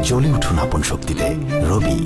জ্বলে উঠুন আপন শক্তিতে। রবি।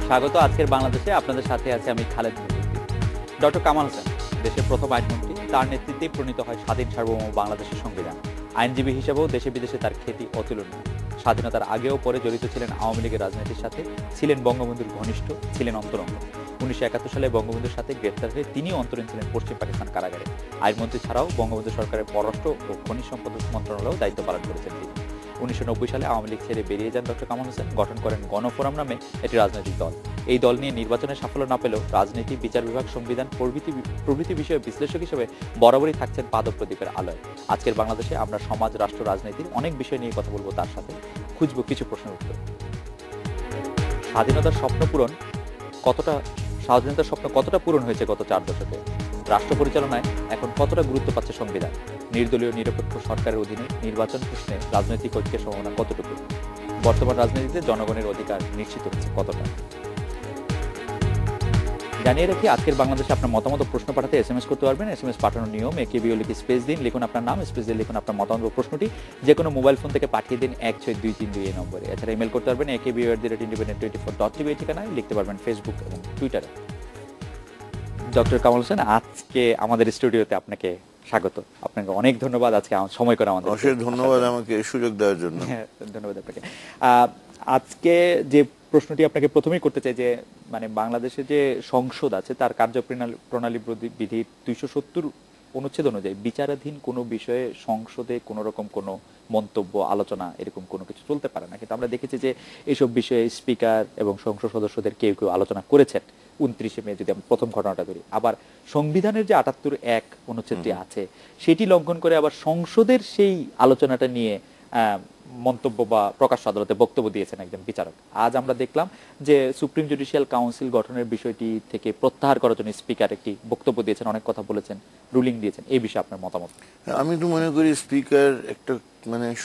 স্বাগত আজকের বাংলাদেশে। আপনাদের সাথে আছে আমি খালেদ মুহিউদ্দিন। ডক্টর কামাল হোসেন দেশের প্রথম আইনমন্ত্রী। তার নেতৃত্বেই প্রণীত হয় স্বাধীন সার্বভৌম বাংলাদেশের সংবিধান। আইনজীবী হিসেবেও দেশে বিদেশে তার খ্যাতি অতুলনীয়। স্বাধীনতার আগেও পরে জড়িত ছিলেন আওয়ামী লীগের রাজনীতির সাথে, ছিলেন বঙ্গবন্ধুর ঘনিষ্ঠ, ছিলেন অন্তরঙ্গ। 1971 সালে বঙ্গবন্ধুর সাথে গ্রেফতার হয়ে তিনিও অন্তরীণ ছিলেন পশ্চিম পাকিস্তান কারাগারে। আইনমন্ত্রী ছাড়াও বঙ্গবন্ধু সরকারের পররাষ্ট্র ও খনিজ সম্পদ মন্ত্রণালয়েও দায়িত্ব পালন করেছেন তিনি। 1990 সালে আওয়ামী লীগ ছেড়ে বেরিয়ে যান ডক্টর কামাল হোসেন। গঠন করেন গণফোরাম নামে একটি রাজনৈতিক দল। এই দল নিয়ে নির্বাচনে সাফল্য না পেলেও রাজনীতি, বিচার বিভাগ, সংবিধান প্রভৃতি বিষয়ে বিশ্লেষক হিসেবে বরাবরই থাকছেন পাদপ্রদীপের আলোয়। আজকের বাংলাদেশে আমরা সমাজ, রাষ্ট্র, রাজনীতির অনেক বিষয় নিয়ে কথা বলবো তার সাথে। খুঁজবো কিছু প্রশ্নের উত্তর। স্বাধীনতার স্বপ্ন কতটা পূরণ হয়েছে গত 4 দশকে? রাষ্ট্র পরিচালনায় এখন কতটা গুরুত্ব পাচ্ছে সংবিধান? নির্দলীয় নিরপেক্ষ সরকারের অধীনে নির্বাচন প্রশ্নে রাজনৈতিক ঐক্যের সম্ভাবনা কতটুকু? বর্তমান রাজনীতিতে জনগণের অধিকার নিশ্চিত হচ্ছে কতটা? জানিয়ে রাখি, আজকের বাংলাদেশে আপনার মতামত প্রশ্ন পাঠাতে SMS করতে পারবেন। SMS পাঠানোর নিয়ম, AKBO লিখে স্পেস দিন, লিখুন আপনার নাম, স্পেস দিয়ে লিখুন আপনার মতামত প্রশ্নটি যে কোনো মোবাইল ফোন থেকে পাঠিয়ে দিন 16232 এই নম্বরে। এছাড়া ইমেল করতে পারবেন akbo@independent24.tv এই ঠিকানায়, লিখতে পারবেন ফেসবুক এবং টুইটারে। ডক্টর কামাল হোসেন, আজকে আমাদের স্টুডিওতে আপনাকে স্বাগত। আপনাকে অনেক ধন্যবাদ আজকে সময় করে আমাদের। অশেষ ধন্যবাদ আমাকে সুযোগ দেওয়ার জন্য। ধন্যবাদ আপনাকে। আজকে যে প্রশ্নটি আপনাকে প্রথমেই করতে চাই যে মানে বাংলাদেশে যে সংসদ আছে তার কার্যপ্রণালী বিধির 270 অনুচ্ছেদ অনুযায়ী বিচারাধীন কোনো বিষয়ে সংসদে কোনো রকম কোনো মন্তব্য, আলোচনা এরকম কোনো কিছু চলতে পারে না। কিন্তু আমরা দেখেছি যে এইসব বিষয়ে স্পিকার এবং সংসদ সদস্যদের কেউ কেউ আলোচনা করেছেন। 29 মে যদি আমরা প্রথম ঘটনাটা ধরি, আবার সংবিধানের যে 78(1) অনুচ্ছেদটি আছে সেটি লঙ্ঘন করে আবার সংসদের সেই আলোচনাটা নিয়ে মন্তব্য বা প্রকাশ্য আদালতে বক্তব্য দিয়েছেন একজন বিচারক। আজ আমরা দেখলাম যে সুপ্রিম জুডিশিয়াল কাউন্সিল গঠনের বিষয়টি থেকে প্রত্যাহার করার জন্য স্পিকার একটি বক্তব্য দিয়েছেন, অনেক কথা বলেছেন, রুলিং দিয়েছেন। এই বিষয়ে আপনার মতামত? আমি তো মনে করি স্পিকার একটা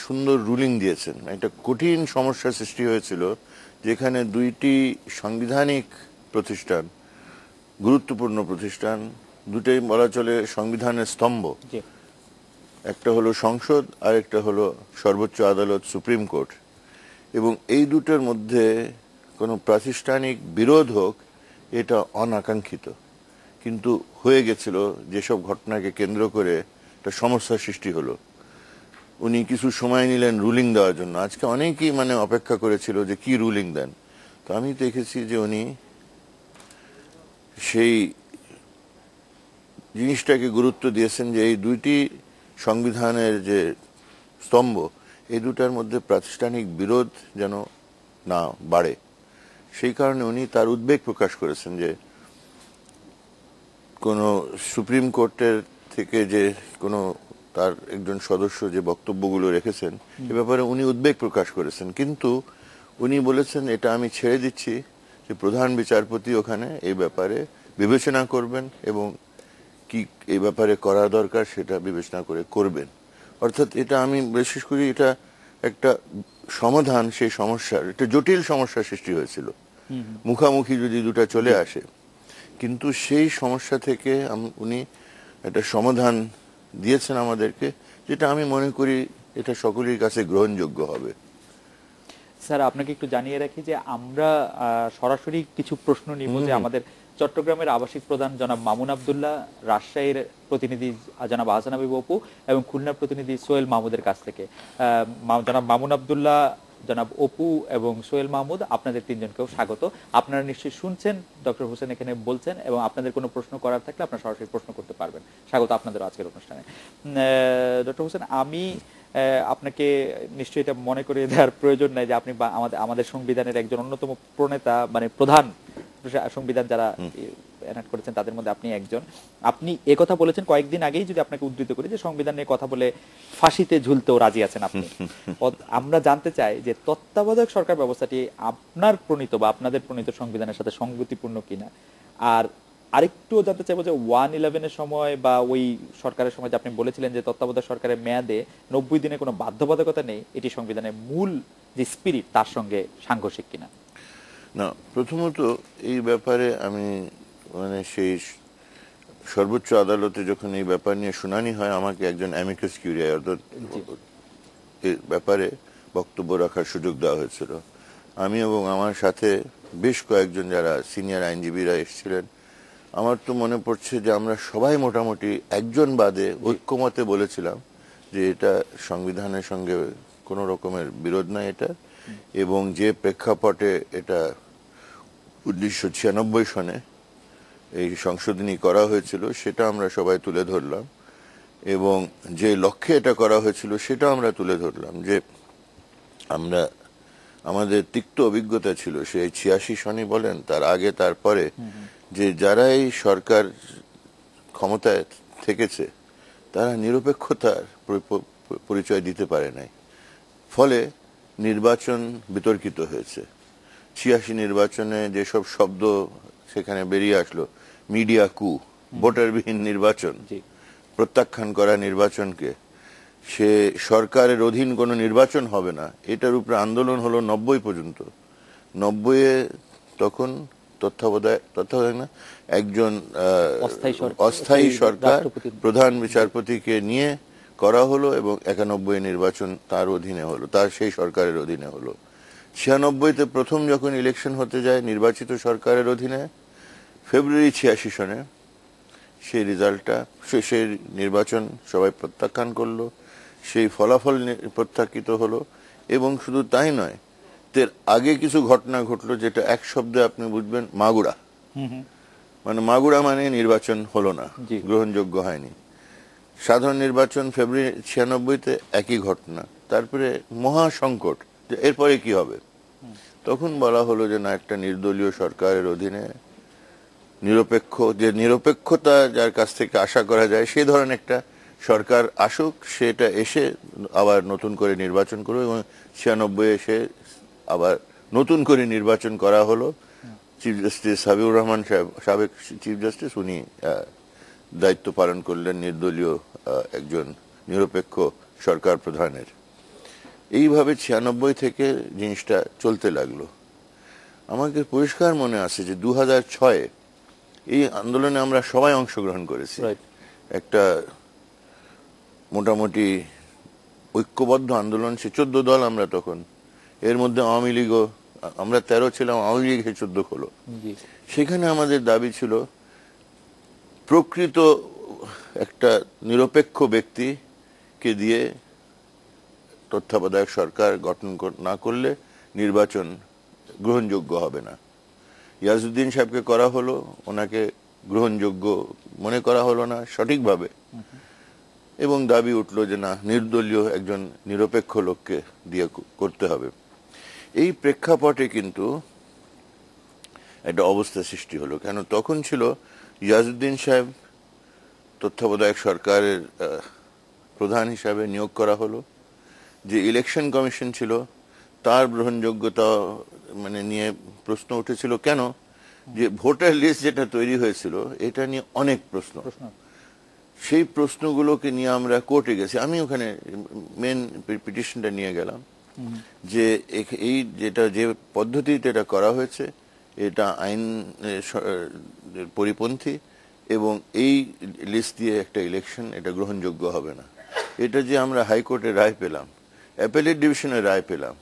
সুন্দর রুলিং দিয়েছেন। একটা কঠিন সমস্যার সৃষ্টি হয়েছিল যেখানে দুইটি সাংবিধানিক প্রতিষ্ঠান, গুরুত্বপূর্ণ প্রতিষ্ঠান, দুটোই বলা চলে সংবিধানের স্তম্ভ। একটা হলো সংসদ আর একটা হলো সর্বোচ্চ আদালত, সুপ্রিম কোর্ট। এবং এই দুটোর মধ্যে কোনো প্রাতিষ্ঠানিক বিরোধ হোক, এটা অনাকাঙ্ক্ষিত, কিন্তু হয়ে গেছিল। যেসব ঘটনাকে কেন্দ্র করে একটা সমস্যার সৃষ্টি হলো। উনি কিছু সময় নিলেন রুলিং দেওয়ার জন্য। আজকে অনেকেই অপেক্ষা করেছিল যে কি রুলিং দেন। তো আমি দেখেছি যে উনি সেই জিনিসটাকে গুরুত্ব দিয়েছেন যে এই দুইটি সংবিধানের যে স্তম্ভ, এই দুটার মধ্যে প্রাতিষ্ঠানিক বিরোধ যেন না বাড়ে। সেই কারণে উনি তার উদ্বেগ প্রকাশ করেছেন যে কোনো সুপ্রিম কোর্টের থেকে যে কোনো তার একজন সদস্য যে বক্তব্যগুলো রেখেছেন এ ব্যাপারে উনি উদ্বেগ প্রকাশ করেছেন। কিন্তু উনি বলেছেন এটা আমি ছেড়ে দিচ্ছি যে প্রধান বিচারপতি ওখানে এই ব্যাপারে বিবেচনা করবেন এবং কি এই ব্যাপারে করা দরকার সেটা বিবেচনা করে করবেন। অর্থাৎ এটা আমি বিশেষ করি এটা একটা সমাধান সেই সমস্যার, একটা জটিল সমস্যার সৃষ্টি হয়েছিল মুখামুখি যদি দুটা চলে আসে। কিন্তু সেই সমস্যা থেকে উনি একটা সমাধান দিয়েছেন আমাদেরকে, যেটা আমি মনে করি এটা সকলের কাছে গ্রহণযোগ্য হবে। স্যার, আপনাকে একটু জানিয়ে রাখি যে আমরা সরাসরি কিছু প্রশ্ন নিব যে আমাদের চট্টগ্রামের আবাসিক প্রধান জনাব মামুন আব্দুল্লাহ, রাজশাহীর প্রতিনিধি জনাব আহসান হাবিব অপু এবং খুলনার প্রতিনিধি সোহেল মাহমুদের কাছ থেকে। জনাব মামুন আব্দুল্লাহ, জনাব অপু এবং সোহেল মাহমুদ, আপনাদের তিনজনকেও স্বাগত। আপনারা নিশ্চয়ই শুনছেন ডক্টর হোসেন এখানে বলছেন এবং আপনাদের কোনো প্রশ্ন করার থাকলে আপনারা সরাসরি প্রশ্ন করতে পারবেন। স্বাগত আপনাদের আজকের অনুষ্ঠানে। ডক্টর হোসেন, আমি আপনাকে নিশ্চয়ই এটা মনে করিয়ে দেওয়ার প্রয়োজন নাই যে আপনি আমাদের সংবিধানের একজন অন্যতম প্রণেতা, প্রধান সংবিধান যারা এনাক্ট করেছেন তাদের মধ্যে আপনি একজন। আপনি একথা বলেছেন কয়েকদিন আগেই, যদি আপনাকে উদ্ধৃত করি, যে সংবিধান নিয়ে কথা বলে ফাঁসিতে ঝুলতেও রাজি আছেন আপনি। আমরা জানতে চাই যে তত্ত্বাবধায়ক সরকার ব্যবস্থাটি আপনার প্রণীত বা আপনাদের প্রণীত সংবিধানের সাথে সংগতিপূর্ণ কিনা। আর আরেকটুও জানতে চাইবো যে 1/11-এর সময় বা ওই সরকারের সময় যে আপনি বলেছিলেন যে তত্ত্বাবধায়ক সরকারের মেয়াদে 90 দিনের কোনো বাধ্যবাধকতা নেই, এটি সংবিধানের মূল যে স্পিরিট তার সঙ্গে সাংঘর্ষিক কিনা। না, প্রথমত এই ব্যাপারে আমি মানে সেই সর্বোচ্চ আদালতে যখন এই ব্যাপার নিয়ে শুনানি হয়, আমাকে একজন অ্যামিকাস কিউরিয়াই অর্থাৎ এই ব্যাপারে বক্তব্য রাখার সুযোগ দেওয়া হয়েছিল। আমি এবং আমার সাথে বেশ কয়েকজন যারা সিনিয়র আইনজীবীরা এসেছিলেন। আমার তো মনে পড়ছে যে আমরা সবাই মোটামুটি একজন বাদে ঐক্যমতে বলেছিলাম যে এটা সংবিধানের সঙ্গে কোনো রকমের বিরোধ নাই এটা, এবং যে প্রেক্ষাপটে এটা 1996 সনে এই সংশোধনী করা হয়েছিল সেটা আমরা সবাই তুলে ধরলাম, এবং যে লক্ষ্যে এটা করা হয়েছিল সেটা আমরা তুলে ধরলাম। যে আমরা আমাদের তিক্ত অভিজ্ঞতা ছিল সেই 86 সনই বলেন, তার আগে তারপরে, যে যারা এই সরকার ক্ষমতায় থেকেছে তারা নিরপেক্ষতার পরিচয় দিতে পারে নাই, ফলে নির্বাচন বিতর্কিত হয়েছে। 86 নির্বাচনে যেসব শব্দ সেখানে বেরিয়ে আসলো, মিডিয়া কু, ভোটারবিহীন নির্বাচন, প্রত্যাখ্যান করা নির্বাচনকে, সে সরকারের অধীন কোনো নির্বাচন হবে না, এটার উপরে আন্দোলন হলো 90 পর্যন্ত। 90-এ তখন তত্ত্বাবধায়ক না, একজন অস্থায়ী সরকার প্রধান বিচারপতিকে নিয়ে করা হলো, এবং 91 নির্বাচন তার অধীনে হলো, তার সেই সরকারের অধীনে হলো। 96-তে প্রথম যখন ইলেকশন হতে যায় নির্বাচিত সরকারের অধীনে, ফেব্রুয়ারি 86 সনে সেই রেজাল্টটা, সেই নির্বাচন সবাই প্রত্যাখ্যান করলো, সেই ফলাফল প্রত্যাখ্যিত হলো। এবং শুধু তাই নয়, এর আগে কিছু ঘটনা ঘটলো যেটা এক শব্দে আপনি বুঝবেন, মাগুরা। মানে মাগুরা মানে নির্বাচন হলো না, গ্রহণযোগ্য হয়নি। সাধারণ নির্বাচন ফেব্রুয়ারি 96-তে একই ঘটনা। তারপরে মহা সংকট, যে এরপরে কি হবে। তখন বলা হলো যে না, একটা নির্দলীয় সরকারের অধীনে নিরপেক্ষ, যে নিরপেক্ষতা যার কাছ থেকে আশা করা যায় সেই ধরনের একটা সরকার আসুক, সেটা এসে আবার নতুন করে নির্বাচন করবে। এবং 96 এসে আবার নতুন করে নির্বাচন করা হলো। চিফ জাস্টিস হাবিবুর রহমান সাহেব, সাবেক চিফ জাস্টিস, উনি দায়িত্ব পালন করলেন নির্দলীয় একজন নিরপেক্ষ সরকার প্রধানের। এইভাবে 96 থেকে জিনিসটা চলতে লাগলো। আমাকে পরিষ্কার মনে আছে যে 2006-এ এই আন্দোলনে আমরা সবাই অংশগ্রহণ করেছি। একটা মোটামুটি ঐক্যবদ্ধ আন্দোলন, সে 14 দল আমরা তখন, এর মধ্যে আওয়ামী লীগও, আমরা 13 ছিলাম, আওয়ামী লীগ 14 হলো। সেখানে আমাদের দাবি ছিল প্রকৃত একটা নিরপেক্ষ ব্যক্তিকে দিয়ে তত্ত্বাবধায়ক সরকার গঠন না করলে নির্বাচন গ্রহণযোগ্য হবে না। ইয়াজউদ্দিন সাহেবকে করা হলো, ওনাকে গ্রহণযোগ্য মনে করা হলো না সঠিকভাবে, এবং দাবি উঠলো যে না, নির্দলীয় একজন নিরপেক্ষ লোককে দিয়ে করতে হবে। এই প্রেক্ষাপটে কিন্তু একটা অবস্থা সৃষ্টি হলো। কেন, তখন ছিল ইয়াজউদ্দিন সাহেব তত্ত্বাবধায়ক সরকারের প্রধান হিসাবে নিয়োগ করা হলো। যে ইলেকশন কমিশন ছিল তার গ্রহণযোগ্যতা মানে নিয়ে প্রশ্ন উঠেছিল। কেন, যে ভোটার লিস্ট যেটা তৈরি হয়েছিল এটা নিয়ে অনেক প্রশ্ন। সেই প্রশ্নগুলোকে নিয়ে আমরা কোর্টে গেছি। আমি ওখানে মেন পিটিশনটা নিয়ে গেলাম যে এই যেটা যে পদ্ধতিতে এটা করা হয়েছে এটা আইন পরিপন্থী, এবং এই লিস্ট দিয়ে একটা ইলেকশন এটা গ্রহণযোগ্য হবে না। এটা যে আমরা হাইকোর্টের রায় পেলাম, অ্যাপেলেট ডিভিশনের রায় পেলাম,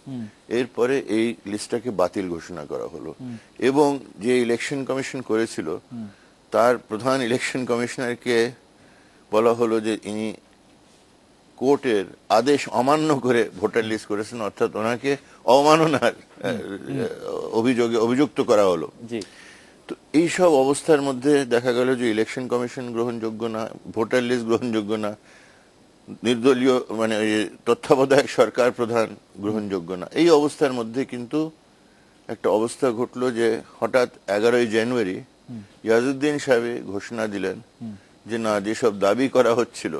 এরপরে এই লিস্টটাকে বাতিল ঘোষণা করা হলো। এবং যে ইলেকশন কমিশন করেছিল তার প্রধান ইলেকশন কমিশনারকে বলা হলো যে ইনি কোর্টের আদেশ অমান্য করে ভোটার লিস্ট করেছেন, অর্থাৎ ওনাকে অবমাননার অভিযোগে অভিযুক্ত করা হলো। তো এইসব অবস্থার মধ্যে দেখা গেল যে ইলেকশন কমিশন গ্রহণযোগ্য না, ভোটার লিস্ট গ্রহণযোগ্য না, নির্দলীয় মানে তত্ত্বাবধায়ক সরকার প্রধান গ্রহণযোগ্য না। এই অবস্থার মধ্যে কিন্তু একটা অবস্থা ঘটলো যে হঠাৎ 11ই জানুয়ারি ইয়াজউদ্দিন সাহেব ঘোষণা দিলেন যে না, যেসব দাবি করা হচ্ছিল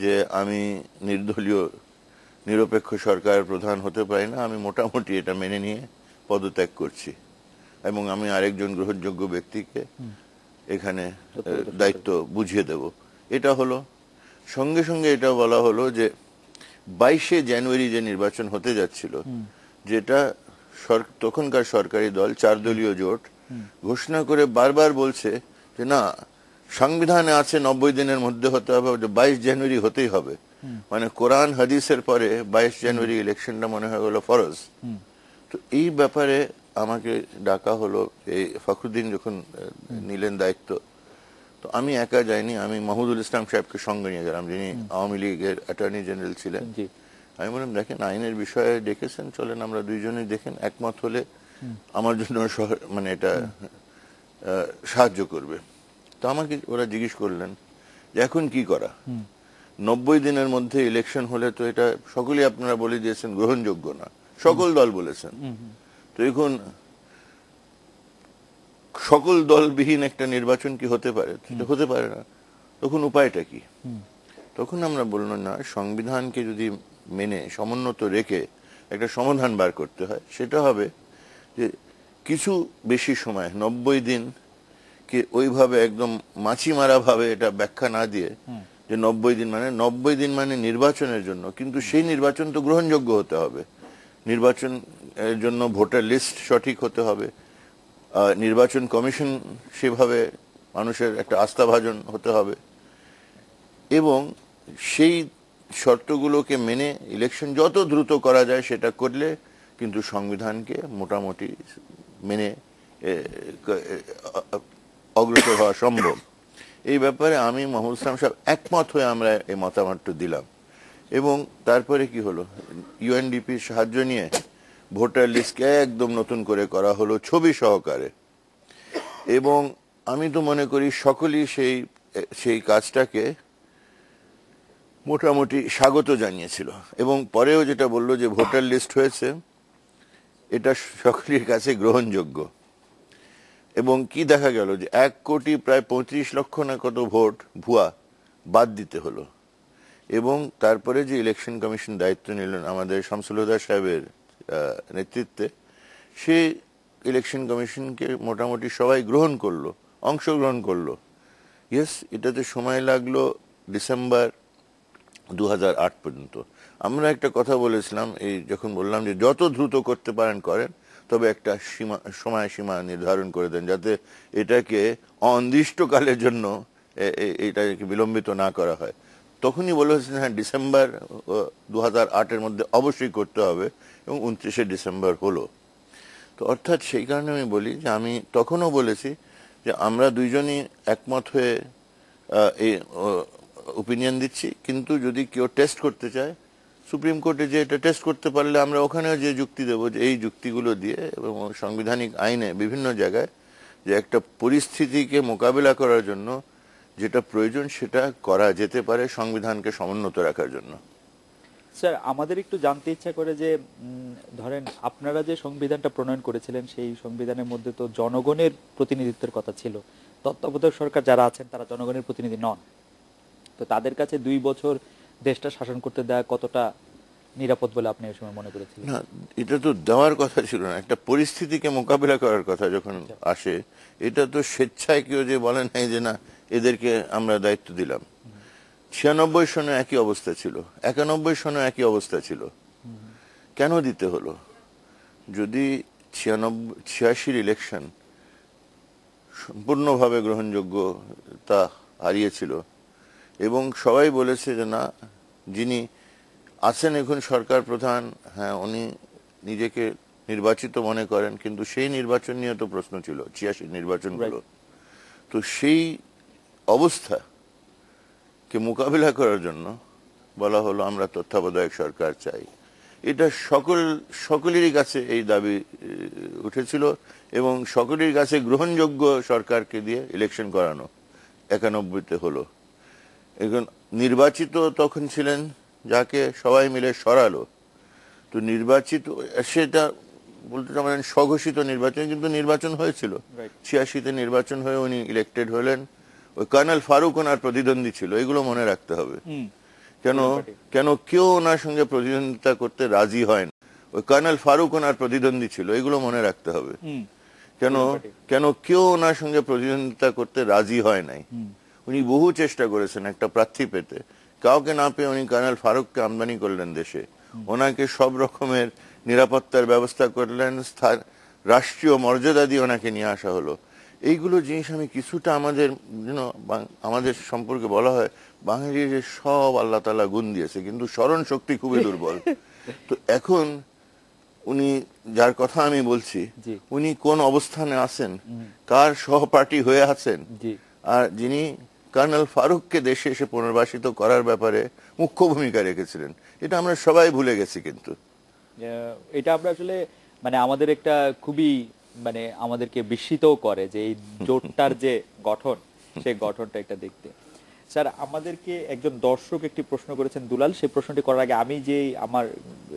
যে আমি নির্দলীয় নিরপেক্ষ সরকার প্রধান হতে পারি না, আমি মোটামুটি এটা মেনে নিয়ে পদত্যাগ করছি এবং আমি আরেকজন গ্রহণযোগ্য ব্যক্তিকে এখানে দায়িত্ব বুঝিয়ে দেব। এটা হলো। সঙ্গে সঙ্গে এটা বলা হলো যে 22শে জানুয়ারি যে নির্বাচন হতে যাচ্ছিল, যেটা তখনকার সরকারি দল 4 দলীয় জোট ঘোষণা করে বারবার বলছে যে না, সংবিধানে আছে 90 দিনের মধ্যে হতে হবে, 22 জানুয়ারি হতেই হবে। মানে কোরআন হাদিসের পরে 22 জানুয়ারি ইলেকশনটা মনে হয়ে গেল ফরজ। তো এই ব্যাপারে আমাকে ডাকা হলো, এই ফখরুদ্দিন যখন নিলেন দায়িত্ব, তো আমি একা যাইনি, আমি মাহমুদুল ইসলাম সাহেবকে সঙ্গে নিয়ে গেলাম, যিনি আওয়ামী লীগের অ্যাটর্নি জেনারেল ছিলেন। আমি বললাম দেখেন, আইনের বিষয়ে ডেকেছেন, চলেন আমরা দুইজনেই দেখেন, একমত হলে আমার জন্য মানে এটা সাহায্য করবে। তো আমাকে ওরা জিজ্ঞেস করলেন যে এখন কি করা, 90 দিনের মধ্যে ইলেকশন হলে তো এটা সকলেই আপনারা বলে দিয়েছেন গ্রহণযোগ্য না, সকল দল বলেছেন, তো এখন সকল দলবিহীন একটা নির্বাচন কি হতে পারে? হতে পারে না। তখন উপায়টা কি? তখন আমরা বললাম না, সংবিধানকে যদি মেনে সমুন্নত রেখে একটা সমাধান বার করতে হয়, সেটা হবে যে কিছু বেশি সময়, 90 দিন কে ওইভাবে একদম মাছি মারা ভাবে এটা ব্যাখ্যা না দিয়ে যে 90 দিন মানে নির্বাচনের জন্য, কিন্তু সেই নির্বাচন তো গ্রহণযোগ্য হতে হবে, নির্বাচন এর জন্য ভোটার লিস্ট সঠিক হতে হবে, নির্বাচন কমিশন সেভাবে মানুষের একটা আস্থাভাজন হতে হবে, এবং সেই শর্তগুলোকে মেনে ইলেকশন যত দ্রুত করা যায় সেটা করলে কিন্তু সংবিধানকে মোটামুটি মেনে অগ্রসর হওয়া সম্ভব। এই ব্যাপারে আমি মাহমুদ ইসলাম সাহেব একমত হয়ে আমরা এই মতামতটা দিলাম। এবং তারপরে কি হলো, ইউএনডিপির সাহায্য নিয়ে ভোটার লিস্টকে একদম নতুন করে করা হলো ছবি সহকারে, এবং আমি তো মনে করি সকলেই সেই কাজটাকে মোটামুটি স্বাগত জানিয়েছিল। এবং পরেও যেটা বললো যে ভোটার লিস্ট হয়েছে, এটা সকলের কাছে গ্রহণযোগ্য। এবং কি দেখা গেল যে 1 কোটি প্রায় 35 লক্ষ না কত ভোট ভুয়া বাদ দিতে হলো। এবং তারপরে যে ইলেকশন কমিশন দায়িত্ব নিলেন আমাদের শামসুল হুদা সাহেবের নেতৃত্বে, সেই ইলেকশন কমিশনকে মোটামুটি সবাই গ্রহণ করলো, অংশগ্রহণ করলো। ইয়েস, এটাতে সময় লাগলো ডিসেম্বর 2008 পর্যন্ত। আমরা একটা কথা বলেছিলাম, এই যখন বললাম যে যত দ্রুত করতে পারেন করেন, তবে একটা সময়সীমা নির্ধারণ করে দেন, যাতে এটাকে অনির্দিষ্টকালের জন্য এটাকে বিলম্বিত না করা হয়। তখনই বলেছেন হ্যাঁ, ডিসেম্বর 2008-এর মধ্যে অবশ্যই করতে হবে, এবং 29শে ডিসেম্বর হলো। তো অর্থাৎ সেই কারণে আমি বলি যে আমি তখনও বলেছি যে আমরা দুইজনই একমত হয়ে এই ওপিনিয়ন দিচ্ছি, কিন্তু যদি কেউ টেস্ট করতে চায়, সুপ্রিম কোর্টে যে এটা টেস্ট করতে পারলে আমরা ওখানেও যে যুক্তি দেবো যে এই যুক্তিগুলো দিয়ে, এবং সাংবিধানিক আইনে বিভিন্ন জায়গায় যে একটা পরিস্থিতিকে মোকাবিলা করার জন্য যেটা প্রয়োজন সেটা করা যেতে পারে সংবিধানকে সমুন্নত রাখার জন্য। স্যার, আমাদের একটু জানতে ইচ্ছা করে যে ধরেন আপনারা যে সংবিধানটা প্রণয়ন করেছিলেন, সেই সংবিধানের মধ্যে তো জনগণের প্রতিনিধিত্বের কথা ছিল। তত্ত্বাবধায়ক সরকার যারা আছেন তারা জনগণের প্রতিনিধি নন। তো তাদের কাছে 2 বছর দেশটা শাসন করতে দেওয়া কতটা নিরাপদ বলে আপনি এই সময় মনে করেছিলেন? না, এটা তো দেওয়ার কথা ছিল না, একটা পরিস্থিতিকে মোকাবিলা করার কথা যখন আসে, এটা তো স্বেচ্ছায় কেউ যে বলে নাই যে না এদেরকে আমরা দায়িত্ব দিলাম। 96 সনে একই অবস্থা ছিল, 91 সনে একই অবস্থা ছিল। কেন দিতে হলো? যদি 86 ইলেকশন সম্পূর্ণভাবে গ্রহণযোগ্যতা হারিয়েছিল, এবং সবাই বলেছে যে না, যিনি আছেন এখন সরকার প্রধান, হ্যাঁ উনি নিজেকে নির্বাচিত মনে করেন, কিন্তু সেই নির্বাচন নিয়ে তো প্রশ্ন ছিল, 86 নির্বাচনগুলো। তো সেই অবস্থাকে মোকাবিলা করার জন্য বলা হলো আমরা তত্ত্বাবধায়ক সরকার চাই। এটা সকলেরই কাছে এই দাবি উঠেছিল, এবং সকলের কাছে গ্রহণযোগ্য সরকারকে দিয়ে ইলেকশন করানো 91-তে হলো। এখন নির্বাচিত তখন ছিলেন যাকে সবাই মিলে সরালো, তো নির্বাচিত সেটা বলতে পারেন স্বঘোষিত নির্বাচন, কিন্তু নির্বাচন হয়েছিল। 86-তে নির্বাচন হয়ে উনি ইলেক্টেড হলেন। ওই কর্নেল ফারুক ওনার প্রতিদ্বন্দ্বী ছিল, এগুলো মনে রাখতে হবে। কেন কেন কেউ ওনার সঙ্গে প্রতিদ্বন্দ্বিতা করতে রাজি হয় না, ওই কর্নেল ফারুক ওনার প্রতিদ্বন্দ্বী ছিল, এগুলো মনে রাখতে হবে। কেন কেন কেউ ওনার সঙ্গে প্রতিদ্বন্দ্বিতা করতে রাজি হয় নাই। উনি বহু চেষ্টা করেছেন একটা প্রার্থী পেতে, কাউকে না পেয়ে উনি কর্নেল ফারুককে আমদানি করলেন দেশে। ওনাকে সব রকমের নিরাপত্তার ব্যবস্থা করলেন, রাষ্ট্রীয় মর্যাদা দিয়ে ওনাকে নিয়ে আসা হলো। এইগুলো জিনিস আমি কিছুটা আমাদের সম্পর্কে বলা হয় বাঙালির সব আল্লাহ তাআলা গুণ দিয়েছে, কিন্তু স্মরণ শক্তি খুবই দুর্বল। তো এখন উনি, যার কথা আমি বলছি, উনি কোন অবস্থানে আছেন, কার সহপাঠী হয়ে আছেন, আর যিনি কর্নেল ফারুককে দেশে এসে পুনর্বাসিত করার ব্যাপারে মুখ্য ভূমিকা রেখেছিলেন, এটা আমরা সবাই ভুলে গেছি। কিন্তু এটা আমরা আসলে আমাদের একটা খুবই আমাদেরকে বিস্মিতও করে যে এই জোটটার যে গঠন, সেই গঠনটা একটা দেখতে। স্যার, আমাদেরকে একজন দর্শক একটি প্রশ্ন করেছেন দুলাল, সেই প্রশ্নটি করার আগে আমি যে আমার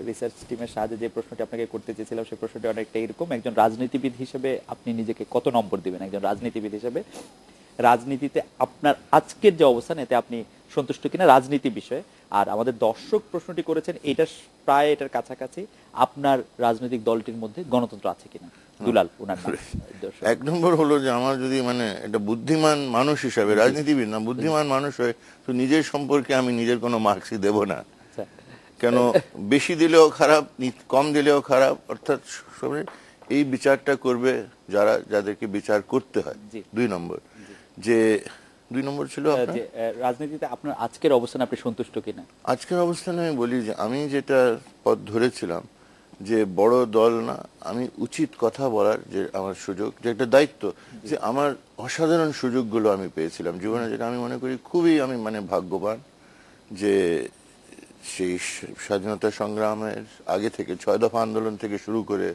রিসার্চ টিমের সাহায্যে যে প্রশ্নটি আপনাকে করতে চেয়েছিলাম, সেই প্রশ্নটি অনেকটা এরকম: একজন রাজনীতিবিদ হিসেবে আপনি নিজেকে কত নম্বর দিবেন? একজন রাজনীতিবিদ হিসেবে রাজনীতিতে আপনার আজকের যে অবস্থান, এতে আপনি সন্তুষ্ট কিনা রাজনীতি বিষয়ে? আর আমাদের দর্শক প্রশ্নটি করেছেন এটা প্রায় এটার কাছাকাছি: আপনার রাজনৈতিক দলটির মধ্যে গণতন্ত্র আছে কিনা? দুলাল ওনার নাম। এক নম্বর হলো যে আমার যদি এটা বুদ্ধিমান মানুষ হিসাবে, রাজনীতিবিদ না, বুদ্ধিমান মানুষ হয়, তো নিজের সম্পর্কে আমি নিজের কোনো মার্কসই দেব না। কেন বেশি দিলেও খারাপ, কম দিলেও খারাপ, অর্থাৎ এই বিচারটা করবে যাদেরকে বিচার করতে হয়। 2 নম্বর ছিল রাজনীতিতে আপনার আজকের অবস্থান আপনি সন্তুষ্ট কিনা? আজকের অবস্থানে আমি বলি যে আমি যেটা পথ ধরেছিলাম, যে বড় দল না, আমি উচিত কথা বলার যে আমার সুযোগ, যে একটা দায়িত্ব, যে আমার অসাধারণ সুযোগগুলো আমি পেয়েছিলাম জীবনে, যেটা আমি মনে করি খুবই আমি ভাগ্যবান। যে সেই স্বাধীনতা সংগ্রামের আগে থেকে 6 দফা আন্দোলন থেকে শুরু করে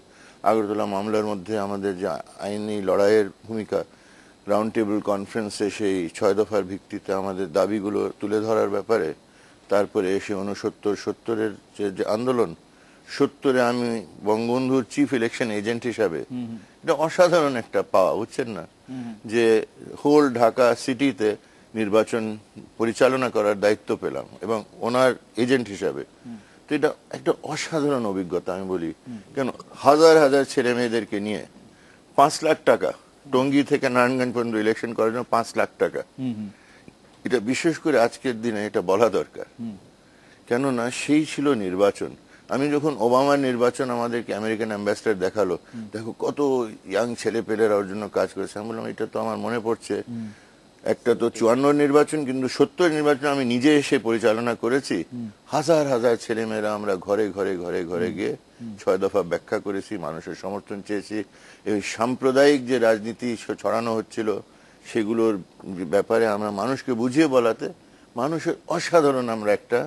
আগরতলা মামলার মধ্যে আমাদের যে আইনি লড়াইয়ের ভূমিকা, রাউন্ড টেবিল কনফারেন্সে সেই 6 দফার ভিত্তিতে আমাদের দাবিগুলো তুলে ধরার ব্যাপারে, তারপরে এসে 69-70-এর যে আন্দোলন, 70-এ আমি বঙ্গবন্ধুর চিফ ইলেকশন এজেন্ট হিসাবে, এটা অসাধারণ একটা পাওয়া, বুঝছেন না, যে হোল ঢাকা সিটিতে নির্বাচন পরিচালনা করার দায়িত্ব পেলাম এবং ওনার এজেন্ট হিসাবে। তো এটা একটা অসাধারণ অভিজ্ঞতা আমি বলি। কেন হাজার হাজার ছেলে মেয়েদেরকে নিয়ে 5 লাখ টাকা, টঙ্গী থেকে নারায়ণগঞ্জ পর্যন্ত ইলেকশন করার জন্য 5 লাখ টাকা, এটা বিশেষ করে আজকের দিনে এটা বলা দরকার। কেননা সেই ছিল নির্বাচন। আমি যখন ওবামার নির্বাচন আমাদেরকে আমেরিকান অ্যাম্বাসেডর দেখালো, দেখো কত ইয়াং ছেলে পেলেরা ওর জন্য কাজ করেছে, আমি বললাম এটা তো আমার মনে পড়ছে, একটা তো 54 নির্বাচন, কিন্তু 70 নির্বাচন আমি নিজে এসে পরিচালনা করেছি। হাজার হাজার ছেলেমেয়েরা আমরা ঘরে ঘরে ঘরে ঘরে গিয়ে 6 দফা ব্যাখ্যা করেছি, মানুষের সমর্থন চেয়েছি। এই সাম্প্রদায়িক যে রাজনীতি ছড়ানো হচ্ছিল, সেগুলোর ব্যাপারে আমরা মানুষকে বুঝিয়ে বলাতে মানুষের অসাধারণ আমরা একটা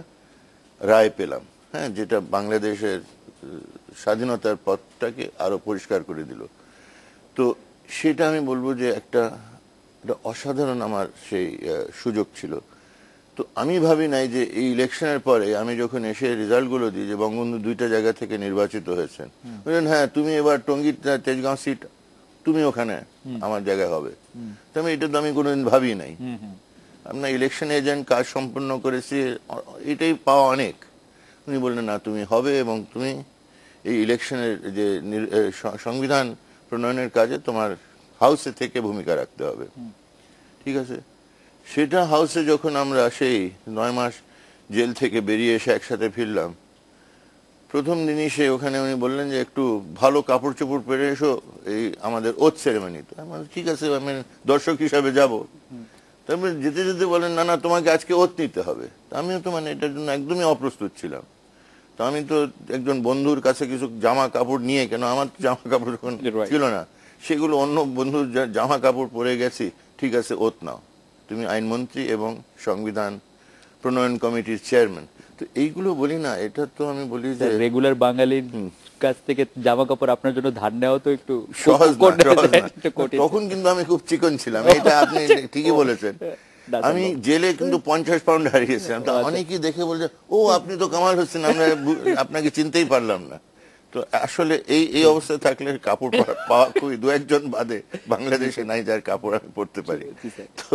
রায় পেলাম, হ্যাঁ, যেটা বাংলাদেশের স্বাধীনতার পথটাকে আরো পরিষ্কার করে দিল। তো সেটা আমি বলবো যে একটা অসাধারণ আমার সেই সুযোগ ছিল। তো আমি ভাবি নাই যে এই ইলেকশনের পরে আমি যখন এসে রেজাল্টগুলো দিই যে বঙ্গবন্ধু 2টা জায়গা থেকে নির্বাচিত হয়েছেন, বললেন হ্যাঁ তুমি এবার টঙ্গী তেজগাঁও সিট তুমি ওখানে আমার জায়গায় হবে। তো এটা তো আমি কোনোদিন ভাবি নাই। আপনার ইলেকশন এজেন্ট কাজ সম্পন্ন করেছি, এটাই পাওয়া অনেক। উনি বললেন না তুমি হবে, এবং তুমি এই ইলেকশনের যে সংবিধান প্রণয়নের কাজে তোমার হাউসে থেকে ভূমিকা রাখতে হবে। ঠিক আছে, সেটা হাউসে যখন আমরা সেই 9 মাস জেল থেকে বেরিয়ে এসে একসাথে ফিরলাম, প্রথম দিনই সে ওখানে উনি বললেন যে একটু ভালো কাপড় চোপড় পরে এসো এই আমাদের ওথ সেরেমনিতে। আমার ঠিক আছে, আমি দর্শক হিসাবে যাব। তারপরে যেতে যেতে বলেন না না তোমাকে আজকে ওথ নিতে হবে। আমিও তো এটার জন্য একদমই অপ্রস্তুত ছিলাম। তো আমি তো একজন বন্ধুর কাছে কিছু জামা কাপড় নিয়ে, কেন আমার জামা কাপড় যখন ছিল না, সেগুলো অন্য বন্ধুর জামা কাপড় পরে গেছি। ঠিক আছে, ওথ নাও, তুমি আইনমন্ত্রী এবং সংবিধান প্রণয়ন কমিটির চেয়ারম্যান। তো এইগুলো বলি না, এটা তো আমি বলি যে রেগুলার বাঙালির কাছ থেকে জামা কাপড় আপনার জন্য ধার নেওয়া তো একটু সহজ না। তখন কিন্তু আমি খুব চিকন ছিলাম, এটা আপনি ঠিকই বলেছেন। আমি জেলে কিন্তু 50 পাউন্ড হারিয়েছিলাম। তো অনেকেই দেখে বলছে ও আপনি তো কামাল হোসেন, আমরা আপনাকে চিনতেই পারলাম না। তো তো আসলে এই এই অবস্থায় থাকলে কাপড় পাওয়া খুবই দু একজন বাদে বাংলাদেশে নাই যার কাপড় আমি পরতে পারি। তো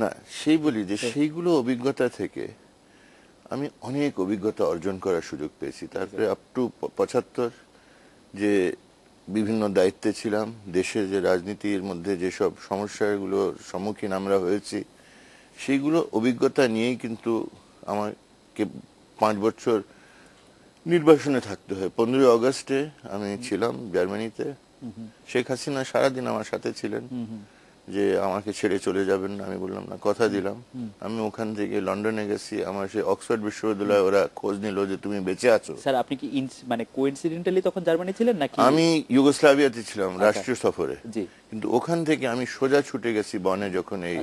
না, সেই বলি যে সেইগুলো অভিজ্ঞতা থেকে আমি অনেক অভিজ্ঞতা অর্জন করার সুযোগ পেয়েছি। তারপরে আপ টু 75 যে বিভিন্ন দায়িত্বে ছিলাম, দেশে যে রাজনীতির মধ্যে যেসব সমস্যাগুলোর সম্মুখীন আমরা হয়েছি, সেইগুলো অভিজ্ঞতা নিয়েই কিন্তু আমাকে 5 বছর নির্বাসনে থাকতে হয়। 15 আগস্টে আমি ছিলাম জার্মানিতে। শেখ হাসিনা সারাদিন আমার সাথে ছিলেন যে আমাকে ছেড়ে চলে যাবেন না। আমি বললাম না, কথা দিলাম। আমি ওখান থেকে লন্ডনে গেছি, আমার সেই অক্সফোর্ড বিশ্ববিদ্যালয়ে ওরা খোঁজ নিল যে তুমি বেঁচে আছো। স্যার আপনি কি মানে কোইন্সিডেন্টালি তখন জার্মানি ছিলেন নাকি? আমি ইউগোস্লাভিয়াতে ছিলাম রাষ্ট্রীয় সফরে। জি। কিন্তু ওখান থেকে আমি সোজা ছুটে গেছি বনে যখন এই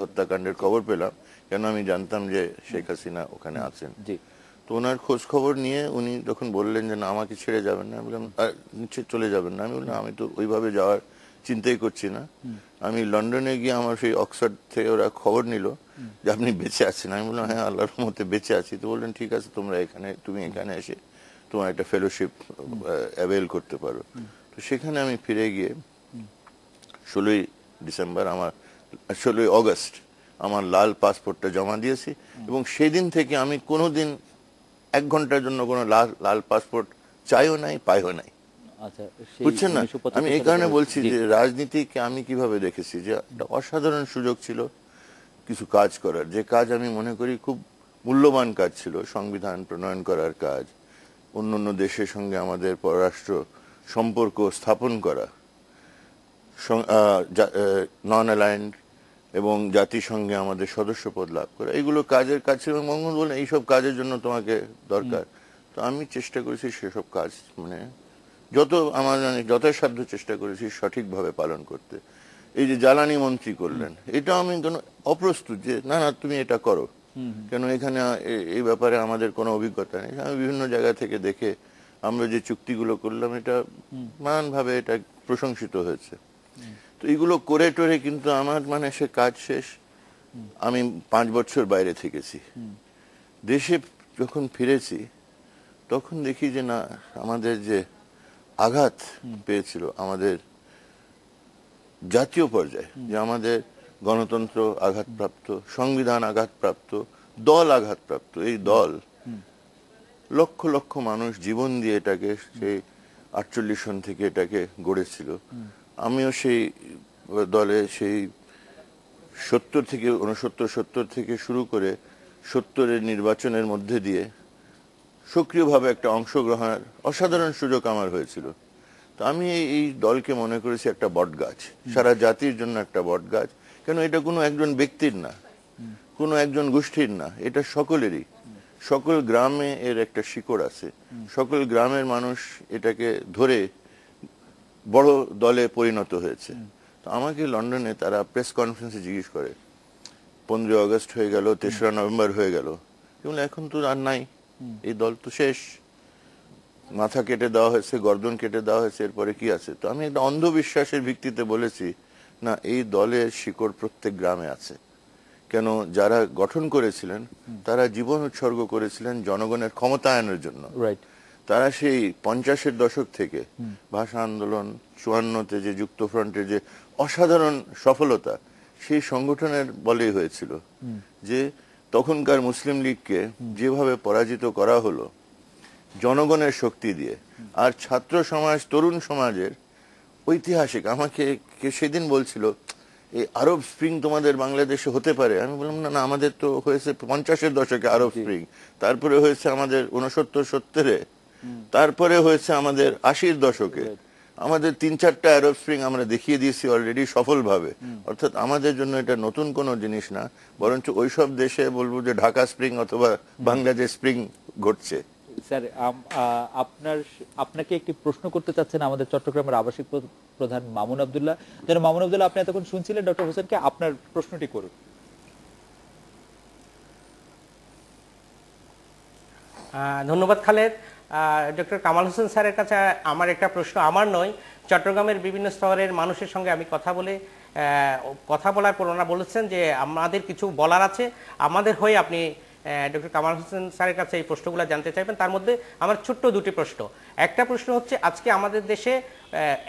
হত্যাকাণ্ডের খবর পেলাম, কেন আমি জানতাম যে শেখ হাসিনা ওখানে আছেন। জি। তো ওনার খোঁজ খবর নিয়ে উনি যখন বললেন যে না আমাকে ছেড়ে যাবেন না, আমি বললাম নিচে চলে যাবেন না। আমি বললাম আমি তো ওইভাবে যাওয়ার চিন্তাই করছি না। আমি লন্ডনে গিয়ে আমার সেই অক্সফোর্ড থেকে ওরা খবর নিল যে আপনি বেঁচে আছেন। আমি বললাম হ্যাঁ আল্লাহর রহমতে বেঁচে আছি। তো বললেন ঠিক আছে, তুমি এখানে এসে তোমার একটা ফেলোশিপ অ্যাভেল করতে পারো। তো সেখানে আমি ফিরে গিয়ে 16 অগস্ট আমার লাল পাসপোর্টটা জমা দিয়েছি, এবং সেই দিন থেকে আমি কোনোদিন 1 ঘন্টার জন্য কোনো লাল পাসপোর্ট চাইও নাই, পাইও নাই। আচ্ছা, বুঝছেন না? আমি এই কারণে বলছি যে রাজনীতিকে আমি কিভাবে দেখেছি যে একটা অসাধারণ সুযোগ ছিল কিছু কাজ করার, যে কাজ আমি মনে করি খুব মূল্যবান কাজ ছিল। সংবিধান প্রণয়ন করার কাজ, অন্য দেশের সঙ্গে আমাদের পররাষ্ট্র সম্পর্ক স্থাপন করা, নন অ্যালাইন্ড এবং জাতিসংঘে আমাদের সদস্যপদ লাভ করা, এগুলো কাজের কাজ ছিল। মঙ্গল বলেন এইসব কাজের জন্য তোমাকে দরকার। তো আমি চেষ্টা করেছি সেসব কাজ মানে আমার যথাসাধ্য চেষ্টা করেছি সঠিকভাবে পালন করতে। এই যে জ্বালানি মন্ত্রী করলেন, এটা আমি কোনো অপ্রস্তুত যে না না তুমি এটা করো, কেন এখানে এই ব্যাপারে আমাদের কোনো অভিজ্ঞতা নেই। আমি বিভিন্ন জায়গা থেকে দেখে আমরা যে চুক্তিগুলো করলাম এটা নানানভাবে এটা প্রশংসিত হয়েছে। তো এগুলো করে টোরে কিন্তু আমার মানে সে কাজ শেষ। আমি 5 বছর বাইরে থেকেছি। দেশে যখন ফিরেছি তখন দেখি যে না, আমাদের যে আঘাত পেয়েছিল আমাদের জাতীয় পর্যায়ে, যে আমাদের গণতন্ত্র আঘাতপ্রাপ্ত, সংবিধান আঘাতপ্রাপ্ত, দল আঘাতপ্রাপ্ত। এই দল লক্ষ লক্ষ মানুষ জীবন দিয়ে এটাকে সেই 48 সন থেকে এটাকে গড়েছিল। আমিও সেই দলে সেই 70 থেকে 69 থেকে শুরু করে 70-এর নির্বাচনের মধ্যে দিয়ে সক্রিয়ভাবে একটা অংশগ্রহণের অসাধারণ সুযোগ আমার হয়েছিল। তো আমি এই দলকে মনে করেছি একটা বট গাছ, সারা জাতির জন্য একটা বট গাছ। কেন এটা কোনো একজন ব্যক্তির না, কোনো একজন গোষ্ঠীর না, এটা সকলেরই। সকল গ্রামে এর একটা শিকড় আছে, সকল গ্রামের মানুষ এটাকে ধরে বড় দলে পরিণত হয়েছে। তো আমাকে লন্ডনে তারা প্রেস কনফারেন্সে জিজ্ঞেস করে 15 আগস্ট হয়ে গেল, 3রা নভেম্বর হয়ে গেল, এখন তো আর নাই, এই দল তো শেষ, মাথা কেটে দেওয়া হয়েছে, গর্দন কেটে দেওয়া হয়েছে, এরপরে কি আছে? তো আমি একটা অন্ধবিশ্বাসের ভিত্তিতে বলেছি না, এই দলের শিকড় প্রত্যেক গ্রামে আছে। কেন, যারা গঠন করেছিলেন তারা জীবন উৎসর্গ করেছিলেন জনগণের ক্ষমতায়নের জন্য। তারা সেই 50-এর দশক থেকে ভাষা আন্দোলন, 54-তে যে যুক্তফ্রন্টের যে অসাধারণ সফলতা, সেই সংগঠনের বলেই হয়েছিল যে তখনকার মুসলিম লীগকে যেভাবে পরাজিত করা হলো জনগণের শক্তি দিয়ে। আর ছাত্র সমাজ, তরুণ সমাজের ঐতিহাসিক, আমাকে সেদিন বলছিল এই আরব স্প্রিং তোমাদের বাংলাদেশে হতে পারে। আমি বললাম না না, আমাদের তো হয়েছে 50-এর দশকে আরব স্প্রিং, তারপরে হয়েছে আমাদের 69-70-এ, তারপরে হয়েছে আমাদের 80-এর দশকে। আমাদের 3-4টা আরব স্প্রিং আমরা দেখিয়ে দিয়েছি অলরেডি সফলভাবে। অর্থাৎ আমাদের জন্য এটা নতুন কোনো জিনিস না, বরঞ্চ ওইসব দেশে বলবো যে ঢাকা স্প্রিং অথবা বাংলাদেশ স্প্রিং ঘটছে। স্যার, আপনাকে একটি প্রশ্ন করতে চাচ্ছেন আমাদের চট্টগ্রামের আবাসিক প্রধান মামুন আব্দুল্লাহ। যেন মামুন আব্দুল্লাহ, আপনি এতক্ষণ শুনছিলেন ডক্টর হোসেনকে, আপনার প্রশ্নটি করুন। ধন্যবাদ খালেদ। ডক্টর কামাল হোসেন স্যারের কাছে আমার একটা প্রশ্ন, আমার নয়, চট্টগ্রামের বিভিন্ন স্তরের মানুষের সঙ্গে আমি কথা বলার পর ওনারা বলেছেন যে আমাদের কিছু বলার আছে, আমাদের হয়ে আপনি ডক্টর কামাল হোসেন স্যারের কাছে এই প্রশ্নগুলো জানতে চাইবেন। তার মধ্যে আমার ছোট্ট দুটি প্রশ্ন। একটা প্রশ্ন হচ্ছে, আজকে আমাদের দেশে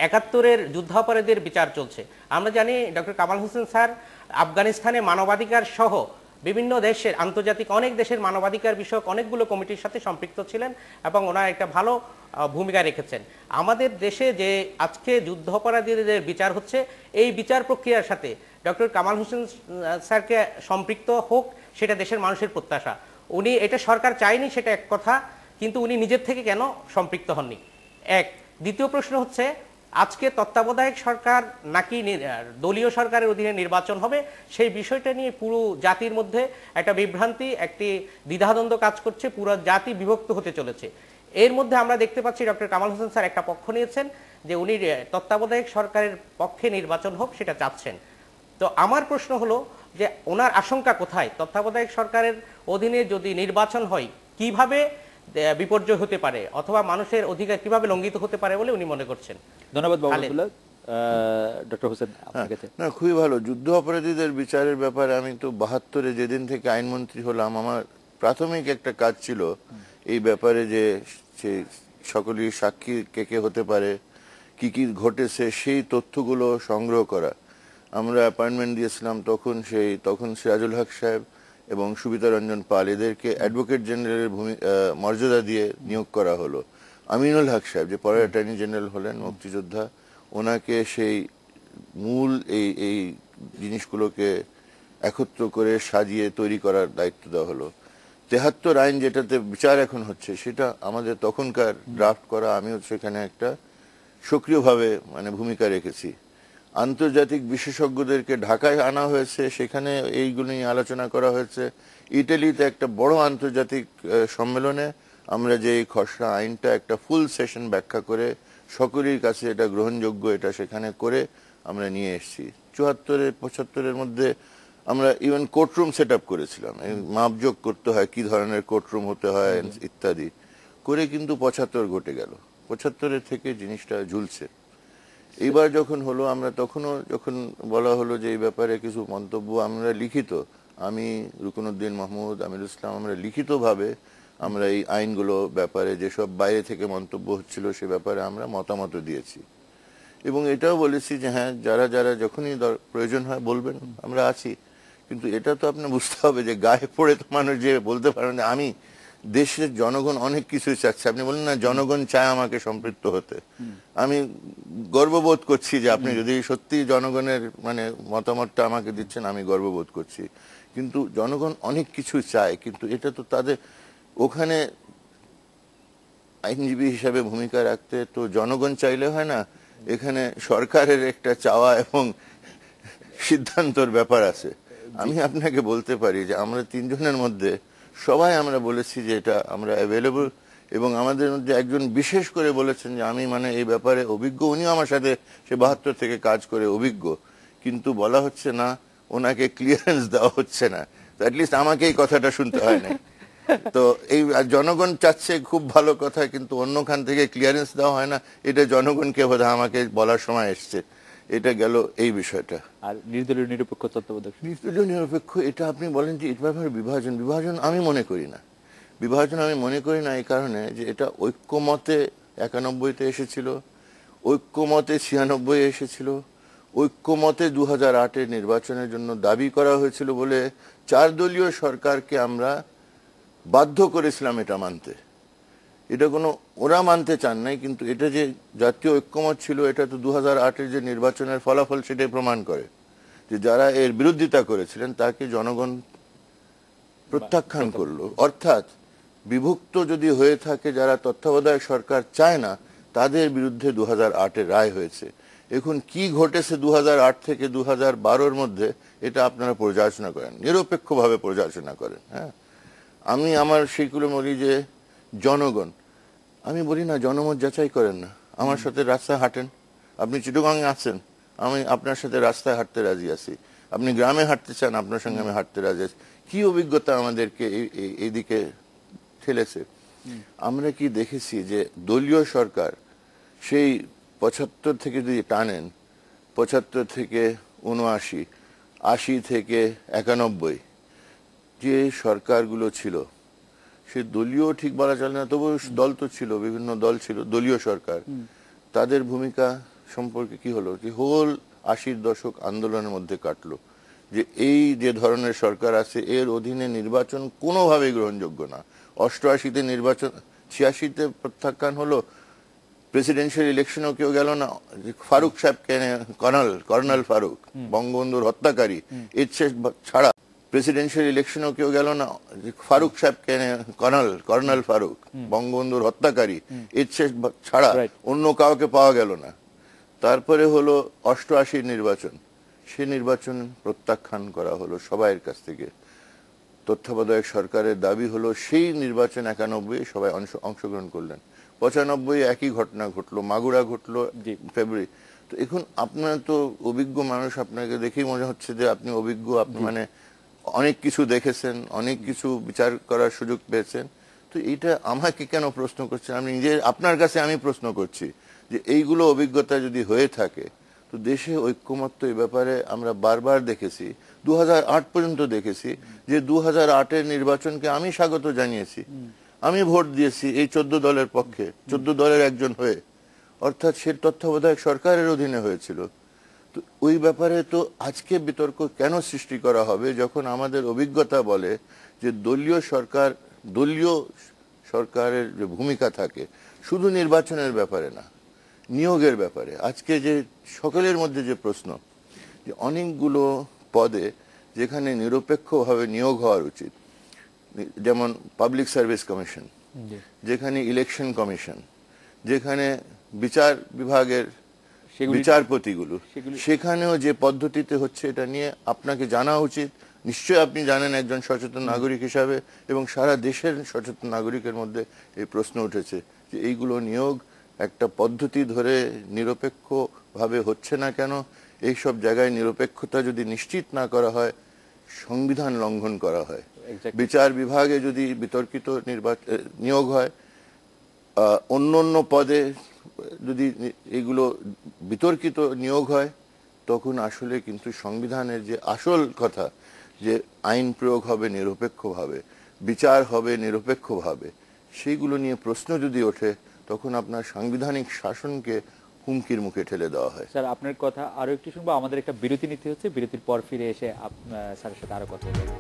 ৭১-এর যুদ্ধাপরাধীদের বিচার চলছে। আমরা জানি ডক্টর কামাল হোসেন স্যার আফগানিস্তানে মানবাধিকার সহ বিভিন্ন দেশের, আন্তর্জাতিক অনেক দেশের মানবাধিকার বিষয়ক অনেকগুলো কমিটির সাথে সম্পৃক্ত ছিলেন এবং ওনার একটা ভালো ভূমিকা রেখেছেন। আমাদের দেশে যে আজকে যুদ্ধাপরাধীদের বিচার হচ্ছে, এই বিচার প্রক্রিয়ার সাথে ডক্টর কামাল হোসেন স্যারকে সম্পৃক্ত হোক, সেটা দেশের মানুষের প্রত্যাশা। উনি এটা সরকার চায়নি, সেটা এক কথা, কিন্তু উনি নিজের থেকে কেন সম্পৃক্ত হননি? এক। দ্বিতীয় প্রশ্ন হচ্ছে, আজকে তত্ত্বাবধায়ক সরকার নাকি দলীয় সরকারের অধীনে নির্বাচন হবে, সেই বিষয়টা নিয়ে পুরো জাতির মধ্যে একটা বিভ্রান্তি, একটি দ্বিধাদ্বন্দ্ব কাজ করছে, পুরো জাতি বিভক্ত হতে চলেছে। এর মধ্যে আমরা দেখতে পাচ্ছি ডক্টর কামাল হোসেন স্যার একটা পক্ষ নিয়েছেন যে উনি তত্ত্বাবধায়ক সরকারের পক্ষে নির্বাচন হোক, সেটা চাচ্ছেন। তো আমার প্রশ্ন হলো যে ওনার আশঙ্কা কোথায়? তত্ত্বাবধায়ক সরকারের অধীনে যদি নির্বাচন হয়, কিভাবে বিপর্যয় হতে পারে অথবা মানুষের অধিকার কিভাবে লঙ্ঘিত হতে পারে বলে উনি মনে করছেন? ধন্যবাদ ডক্টর হোসেন। না, খুবই ভালো। যুদ্ধ অপরাধীদের বিচারের ব্যাপারে আমি তো ৭২-এ যেদিন থেকে আইনমন্ত্রী হলাম, আমার প্রাথমিক একটা কাজ ছিল এই ব্যাপারে যে সকলের সাক্ষী কে কে হতে পারে, কি কি ঘটেছে, সেই তথ্যগুলো সংগ্রহ করা। আমরা অ্যাপয়েন্টমেন্ট দিয়েছিলাম তখন সিরাজুল হক সাহেব এবং সুবিতা রঞ্জন পাল, এদেরকে অ্যাডভোকেট জেনারেলের মর্যাদা দিয়ে নিয়োগ করা হলো। আমিনুল হক সাহেব, যে পরে অ্যাটর্নি জেনারেল হলেন, মুক্তিযোদ্ধা, ওনাকে সেই মূল এই জিনিসগুলোকে একত্র করে সাজিয়ে তৈরি করার দায়িত্ব দেওয়া হলো। ৭৩ আইন যেটাতে বিচার এখন হচ্ছে, সেটা আমাদের তখনকার ড্রাফট করা, আমিও সেখানে একটা সক্রিয়ভাবে ভূমিকা রেখেছি। আন্তর্জাতিক বিশেষজ্ঞদেরকে ঢাকায় আনা হয়েছে, সেখানে এইগুলো নিয়ে আলোচনা করা হয়েছে। ইটালিতে একটা বড় আন্তর্জাতিক সম্মেলনে আমরা যে এই খসড়া আইনটা একটা ফুল সেশন ব্যাখ্যা করে সকলের কাছে এটা গ্রহণযোগ্য, এটা সেখানে করে আমরা নিয়ে এসেছি। ৭৪-৭৫-এর মধ্যে আমরা ইভেন কোর্টরুম সেট আপ করেছিলাম, মাপযোগ করতে হয় কি ধরনের কোর্টরুম হতে হয় ইত্যাদি করে, কিন্তু ৭৫ ঘটে গেল। ৭৫-এর থেকে জিনিসটা ঝুলছে। এইবার যখন হলো, আমরা তখনও যখন বলা হলো যে এই ব্যাপারে কিছু মন্তব্য আমরা লিখিত, আমি, রুকনুদ্দিন মাহমুদ, আমিরুল ইসলাম, আমরা লিখিতভাবে আমরা এই আইনগুলো ব্যাপারে যেসব বাইরে থেকে মন্তব্য হচ্ছিল সে ব্যাপারে আমরা মতামত দিয়েছি এবং এটাও বলেছি যে হ্যাঁ, যারা যারা যখনই প্রয়োজন হয় বলবেন, আমরা আছি। কিন্তু এটা তো আপনার বুঝতে হবে যে গায়ে পড়ে তো মানুষ যে বলতে পারেন যে আমি, দেশের জনগণ অনেক কিছুই চাচ্ছে। আপনি বলেন না জনগণ চায় আমাকে সম্পৃক্ত হতে, আমি গর্ববোধ করছি যে আপনি যদি সত্যি জনগণের মতামতটা আমাকে দিচ্ছেন, আমি গর্ববোধ করছি। কিন্তু জনগণ অনেক কিছু চায়, কিন্তু এটা তো তাদের, ওখানে আইনজীবী হিসাবে ভূমিকা রাখতে তো জনগণ চাইলে হয় না, এখানে সরকারের একটা চাওয়া এবং সিদ্ধান্তর ব্যাপার আছে। আমি আপনাকে বলতে পারি যে আমরা তিনজনের মধ্যে সবাই আমরা বলেছি যে এটা আমরা অ্যাভেলেবল, এবং আমাদের মধ্যে একজন বিশেষ করে বলেছেন যে আমি এই ব্যাপারে অভিজ্ঞ, উনিও আমার সাথে সে ৭২ থেকে কাজ করে অভিজ্ঞ, কিন্তু বলা হচ্ছে না, ওনাকে ক্লিয়ারেন্স দেওয়া হচ্ছে না। তো অ্যাটলিস্ট আমাকে এই কথাটা শুনতে হয় না। তো এই জনগণ চাচ্ছে, খুব ভালো কথা, কিন্তু অন্যখান থেকে ক্লিয়ারেন্স দেওয়া হয় না, এটা জনগণকে বোধহয় আমাকে বলার সময় এসছে। এটা গেল এই বিষয়টা। আর নির্দলীয় নিরপেক্ষ তত্ত্বাবধায়ক, নির্দলীয় নিরপেক্ষ, এটা আপনি বলেন যে এটা ব্যাপারে বিভাজন আমি মনে করি না। আমি মনে করি না এই কারণে যে এটা ঐক্যমতে ৯১-তে এসেছিল, ঐক্যমতে ৯৬ এসেছিল, ঐক্যমতে ২০০৮-এর নির্বাচনের জন্য দাবি করা হয়েছিল বলে ৪ দলীয় সরকারকে আমরা বাধ্য করেছিলাম এটা মানতে। এটা কোনো ওরা মানতে চান নাই, কিন্তু এটা যে জাতীয় ঐক্যমত ছিল, এটা তো ২০০৮-এর যে নির্বাচনের ফলাফল সেটাই প্রমাণ করে যে যারা এর বিরোধিতা করেছিলেন তাকে জনগণ প্রত্যাখ্যান করলো। অর্থাৎ বিভক্ত যদি হয়ে থাকে, যারা তত্ত্বাবধায়ক সরকার চায় না, তাদের বিরুদ্ধে ২০০৮-এর রায় হয়েছে। এখন কি ঘটেছে ২০০৮ থেকে ২০১২-র মধ্যে, এটা আপনারা পর্যালোচনা করেন, নিরপেক্ষভাবে পর্যালোচনা করেন। হ্যাঁ, আমি আমার সেইগুলো বলি যে জনগণ, আমি বলি না জনমত যাচাই করেন না, আমার সাথে রাস্তায় হাঁটেন, আপনি চিটাগংয়ে আছেন, আমি আপনার সাথে রাস্তায় হাঁটতে রাজি আছি, আপনি গ্রামে হাঁটতে চান, আপনার সঙ্গে আমি হাঁটতে রাজি আছি। কি অভিজ্ঞতা আমাদেরকে এইদিকে ঠেলেছে? আমরা কি দেখেছি যে দলীয় সরকার সেই ৭৫ থেকে যদি টানেন, ৭৫ থেকে ৭৯, ৮০ থেকে ৯১, যে সরকারগুলো ছিল সে দলীয় ঠিক বলা চলে না, তবু দল তো ছিল, বিভিন্ন দল ছিল, দলীয় সরকার, তাদের ভূমিকা সম্পর্কে কি হলো? যে হোল 80-র দশক আন্দোলনের মধ্যে কাটলো যে এই যে ধরনের সরকার আছে এর অধীনে নির্বাচন কোনোভাবেই গ্রহণযোগ্য না। 88-তে নির্বাচন, 86-তে প্রত্যাখ্যান হলো, প্রেসিডেন্সিয়াল ইলেকশনও কেউ গেল না। ফারুক সাহেবকে কর্নেল ফারুক, বঙ্গবন্ধুর হত্যাকারী, এর ছাড়া প্রেসিডেন্সিয়াল ইলেকশনও কেউ গেল না। ফারুক সাহেবকে কর্নেল ফারুক, বঙ্গবন্ধুর হত্যাকারী, এর ছাড়া অন্য কাউকে পাওয়া গেল না। তারপরে হলো 88-র নির্বাচন, সে নির্বাচন প্রত্যাখ্যান করা হলো সবাইয়ের কাছ থেকে। তত্ত্বাবধায়ক সরকারের দাবি হলো সেই নির্বাচন 91 সবাই অংশগ্রহণ করলেন। 95 একই ঘটনা ঘটলো, মাগুরা ঘটলো ফেব্রুয়ারি। তো এখন আপনার তো অভিজ্ঞ মানুষ, আপনাকে দেখেই মনে হচ্ছে যে আপনি অভিজ্ঞ, আপনি মানে অনেক কিছু দেখেছেন, অনেক কিছু বিচার করার সুযোগ পেয়েছেন। তো এইটা আমাকে কেন প্রশ্ন করছেন? আমি নিজে আপনার কাছে আমি প্রশ্ন করছি যে এইগুলো অভিজ্ঞতা যদি হয়ে থাকে তো দেশে ঐক্যমত্য এই ব্যাপারে আমরা বারবার দেখেছি, 2008 পর্যন্ত দেখেছি যে 2008-এর নির্বাচনকে আমি স্বাগত জানিয়েছি, আমি ভোট দিয়েছি এই 14 দলের পক্ষে, 14 দলের একজন হয়ে, অর্থাৎ সে তত্ত্বাবধায়ক সরকারের অধীনে হয়েছিল। তো ওই ব্যাপারে তো আজকে বিতর্ক কেন সৃষ্টি করা হবে যখন আমাদের অভিজ্ঞতা বলে যে দলীয় সরকারের যে ভূমিকা থাকে শুধু নির্বাচনের ব্যাপারে না, নিয়োগের ব্যাপারে। আজকে যে সকলের মধ্যে যে প্রশ্ন যে অনেকগুলো পদে যেখানে নিরপেক্ষভাবে নিয়োগ হওয়ার উচিত, যেমন পাবলিক সার্ভিস কমিশন, যেখানে ইলেকশন কমিশন, যেখানে বিচার বিভাগের বিচারপতিগুলো, সেখানেও যে পদ্ধতিতে হচ্ছে এটা নিয়ে আপনাকে জানা উচিত। নিশ্চয়ই আপনি জানেন একজন সচেতন নাগরিক হিসাবে, এবং সারা দেশের সচেতন নাগরিকের মধ্যে এই প্রশ্ন উঠেছে যে এইগুলো নিয়োগ একটা পদ্ধতি ধরে নিরপেক্ষভাবে হচ্ছে না কেন? এইসব জায়গায় নিরপেক্ষতা যদি নিশ্চিত না করা হয়, সংবিধান লঙ্ঘন করা হয়। বিচার বিভাগে যদি বিতর্কিত নিয়োগ হয়, অন্য পদে যদি এগুলো বিতর্কিত নিয়োগ হয়, তখন আসলে কিন্তু সংবিধানের যে আসল কথা যে আইন প্রয়োগ হবে নিরপেক্ষভাবে, বিচার হবে নিরপেক্ষভাবে, সেইগুলো নিয়ে প্রশ্ন যদি ওঠে তখন আপনার সাংবিধানিক শাসনকে হুমকির মুখে ঠেলে দেওয়া হয়। স্যার, আপনার কথা আরো একটু শুনবো, আমাদের একটা বিরতি নিতে হচ্ছে, বিরতির পর ফিরে এসে স্যারের সাথে আরো কথা বলবো।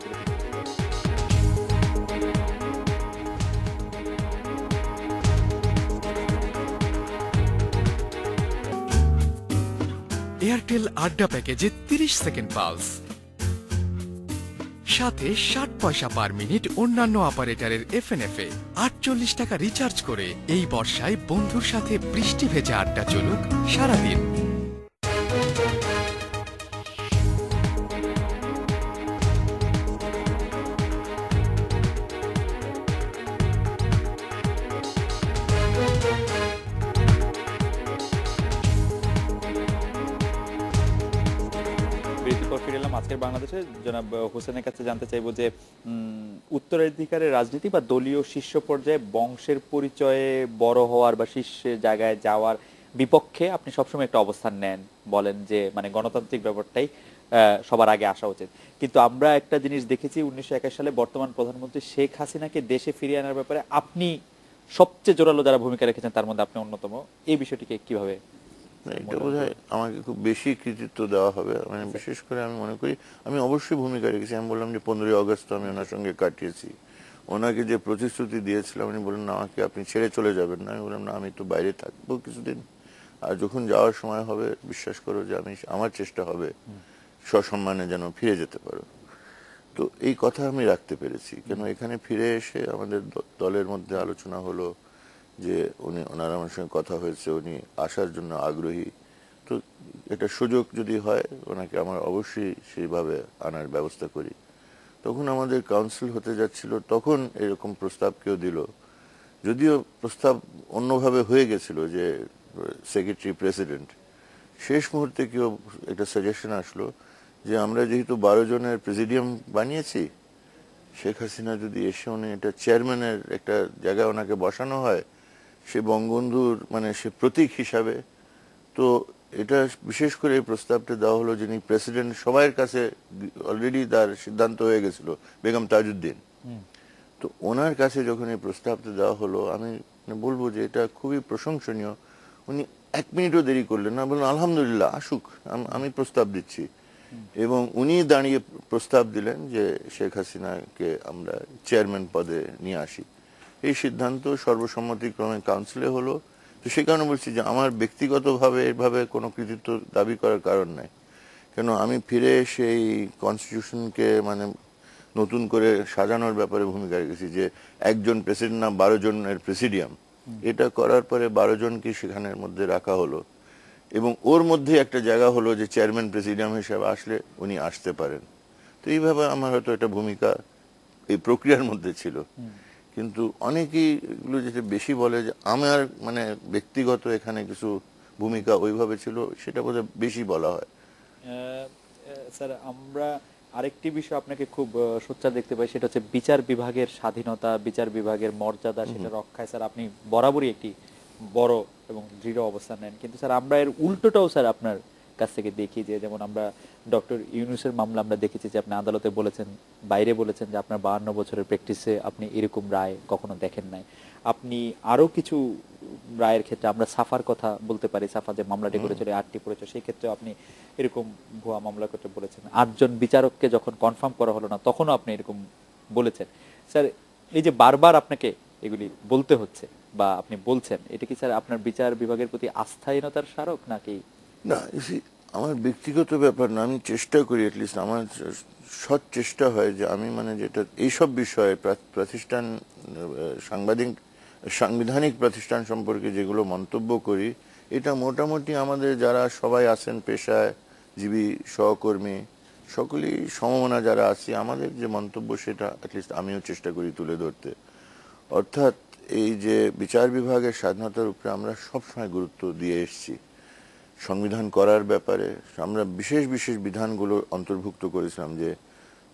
এয়ারটেল আড্ডা প্যাকেজে 30 সেকেন্ড পালস, সাথে 60 পয়সা পার মিনিট অন্যান্য অপারেটরের এফএনএফ-এ। 48 টাকা রিচার্জ করে এই বর্ষায় বন্ধুর সাথে বৃষ্টি ভেজা আড্ডা চলুক সারাদিন। আজকের বাংলাদেশে জনাব হোসেনের কাছে জানতে চাইবো যে উত্তরাধিকারের রাজনীতি বা দলীয় শীর্ষ পর্যায়ে বংশের পরিচয়ে বড় হওয়ার বা শীর্ষে জায়গায় যাওয়ার বিপক্ষে আপনি সবসময় একটা অবস্থান নেন, বলেন যে মানে গণতান্ত্রিক ব্যাপারটাই সবার আগে আসা উচিত। কিন্তু আমরা একটা জিনিস দেখেছি 1921 সালে বর্তমান প্রধানমন্ত্রী শেখ হাসিনাকে দেশে ফিরিয়ে আনার ব্যাপারে আপনি সবচেয়ে জোরালো যারা ভূমিকা রেখেছেন তার মধ্যে আপনি অন্যতম। এই বিষয়টিকে কিভাবে? এটা বোধহয় আমাকে খুব বেশি কৃতিত্ব দেওয়া হবে, মানে বিশেষ করে আমি মনে করি আমি অবশ্যই ভূমিকা রেখেছি। আমি বললাম যে 15ই আগস্ট আমি ওনার সঙ্গে কাটিয়েছি, ওনাকে যে প্রতিশ্রুতি দিয়েছিলাম, উনি বললেন না আমাকে আপনি ছেড়ে চলে যাবেন না। আমি বললাম না, আমি তো বাইরে থাকবো কিছুদিন, আর যখন যাওয়ার সময় হবে বিশ্বাস করো যে আমি আমার চেষ্টা হবে সসম্মানে যেন ফিরে যেতে পারো। তো এই কথা আমি রাখতে পেরেছি, কেন এখানে ফিরে এসে আমাদের দলের মধ্যে আলোচনা হলো যে ওনার আমার সঙ্গে কথা হয়েছে, উনি আসার জন্য আগ্রহী। তো একটা সুযোগ যদি হয় ওনাকে আমার অবশ্যই সেইভাবে আনার ব্যবস্থা করি। তখন আমাদের কাউন্সিল হতে যাচ্ছিল, তখন এরকম প্রস্তাব কেউ দিল, যদিও প্রস্তাব অন্যভাবে হয়ে গেছিল যে সেক্রেটারি প্রেসিডেন্ট, শেষ মুহূর্তে কেউ একটা সাজেশন আসলো যে আমরা যেহেতু 12 জনের প্রেসিডিয়াম বানিয়েছি, শেখ হাসিনা যদি এসে উনি এটা চেয়ারম্যানের একটা জায়গায় ওনাকে বসানো হয়, সে বঙ্গবন্ধুর মানে সে প্রতীক হিসাবে, তো এটা বিশেষ করে এই প্রস্তাবটা দেওয়া হলো যিনি প্রেসিডেন্ট, সবার কাছে অলরেডি তার সিদ্ধান্ত হয়ে গেছিল, বেগম তাজউদ্দিন। তো ওনার কাছে যখন এই প্রস্তাবটা দেওয়া হলো, আমি বলবো যে এটা খুবই প্রশংসনীয়। উনি 1 মিনিটও দেরি করলেন না, বললেন আলহামদুলিল্লাহ আসুক, আমি প্রস্তাব দিচ্ছি। এবং উনি দাঁড়িয়ে প্রস্তাব দিলেন যে শেখ হাসিনাকে আমরা চেয়ারম্যান পদে নিয়ে আসি। এই সিদ্ধান্ত সর্বসম্মতিক্রমে কাউন্সিলে হলো। তো সেই কারণে বলছি যে আমার ব্যক্তিগতভাবে এভাবে কোনো কৃতিত্ব দাবি করার কারণ নাই, কেন আমি ফিরে সেই কনস্টিটিউশনকে মানে নতুন করে সাজানোর ব্যাপারে ভূমিকা রেখেছি, যে একজন প্রেসিডেন্ট না 12 জনের প্রেসিডিয়াম, এটা করার পরে 12 জনকে সেখানের মধ্যে রাখা হলো এবং ওর মধ্যে একটা জায়গা হলো যে চেয়ারম্যান প্রেসিডিয়াম হিসেবে আসলে উনি আসতে পারেন। তো এইভাবে আমার হয়তো একটা ভূমিকা এই প্রক্রিয়ার মধ্যে ছিল। কিন্তু অনেকেই এগুলো যেটা বেশি বলে যে আমার মানে ব্যক্তিগত এখানে কিছু ভূমিকা ওইভাবে ছিল, সেটা বোধহয় বেশি বলা হয়। স্যার, আমরা আরেকটি বিষয় আপনাকে খুব সোচ্চার দেখতে পাই, সেটা হচ্ছে বিচার বিভাগের স্বাধীনতা, বিচার বিভাগের মর্যাদা, সেটা রক্ষায় স্যার আপনি বরাবরই একটি বড় এবং দৃঢ় অবস্থান নেন। কিন্তু স্যার আমরা এর উল্টোটাও স্যার আপনার কাছ থেকে দেখি, যে যেমন আমরা ডক্টর ইউনূসের মামলা আমরা দেখেছি যে আপনি আদালতে বলেছেন, বাইরে বলেছেন যে আপনার 52 বছরের প্র্যাকটিসে আপনি এরকম রায় কখনো দেখেন নাই। আপনি আরো কিছু রায়ের ক্ষেত্রে আমরা সাফার কথা বলতে পারি, সাফা যে মামলাটি করেছিল 8টি পড়েছে, সেই ক্ষেত্রে আপনি এরকম ভুয়া মামলা করতে বলেছেন। 8 জন বিচারককে যখন কনফার্ম করা হলো না তখনও আপনি এরকম বলেছেন। স্যার এই যে বারবার আপনাকে এগুলি বলতে হচ্ছে বা আপনি বলছেন, এটা কি স্যার আপনার বিচার বিভাগের প্রতি আস্থাহীনতার স্মারক নাকি? না, আমার ব্যক্তিগত ব্যাপার না, আমি চেষ্টা করি, অ্যাটলিস্ট আমার সৎ চেষ্টা হয় যে আমি মানে যেটা এইসব বিষয়ে প্রতিষ্ঠান সাংবিধানিক প্রতিষ্ঠান সম্পর্কে যেগুলো মন্তব্য করি, এটা মোটামুটি আমাদের যারা সবাই আছেন পেশায় জীবী সহকর্মী সকলেই সমমনা যারা আছি, আমাদের যে মন্তব্য সেটা অ্যাটলিস্ট আমিও চেষ্টা করি তুলে ধরতে। অর্থাৎ এই যে বিচার বিভাগের স্বাধীনতার উপরে আমরা সবসময় গুরুত্ব দিয়ে এসেছি। সংবিধান করার ব্যাপারে আমরা বিশেষ বিশেষ বিধানগুলো অন্তর্ভুক্ত করেছিলাম, যে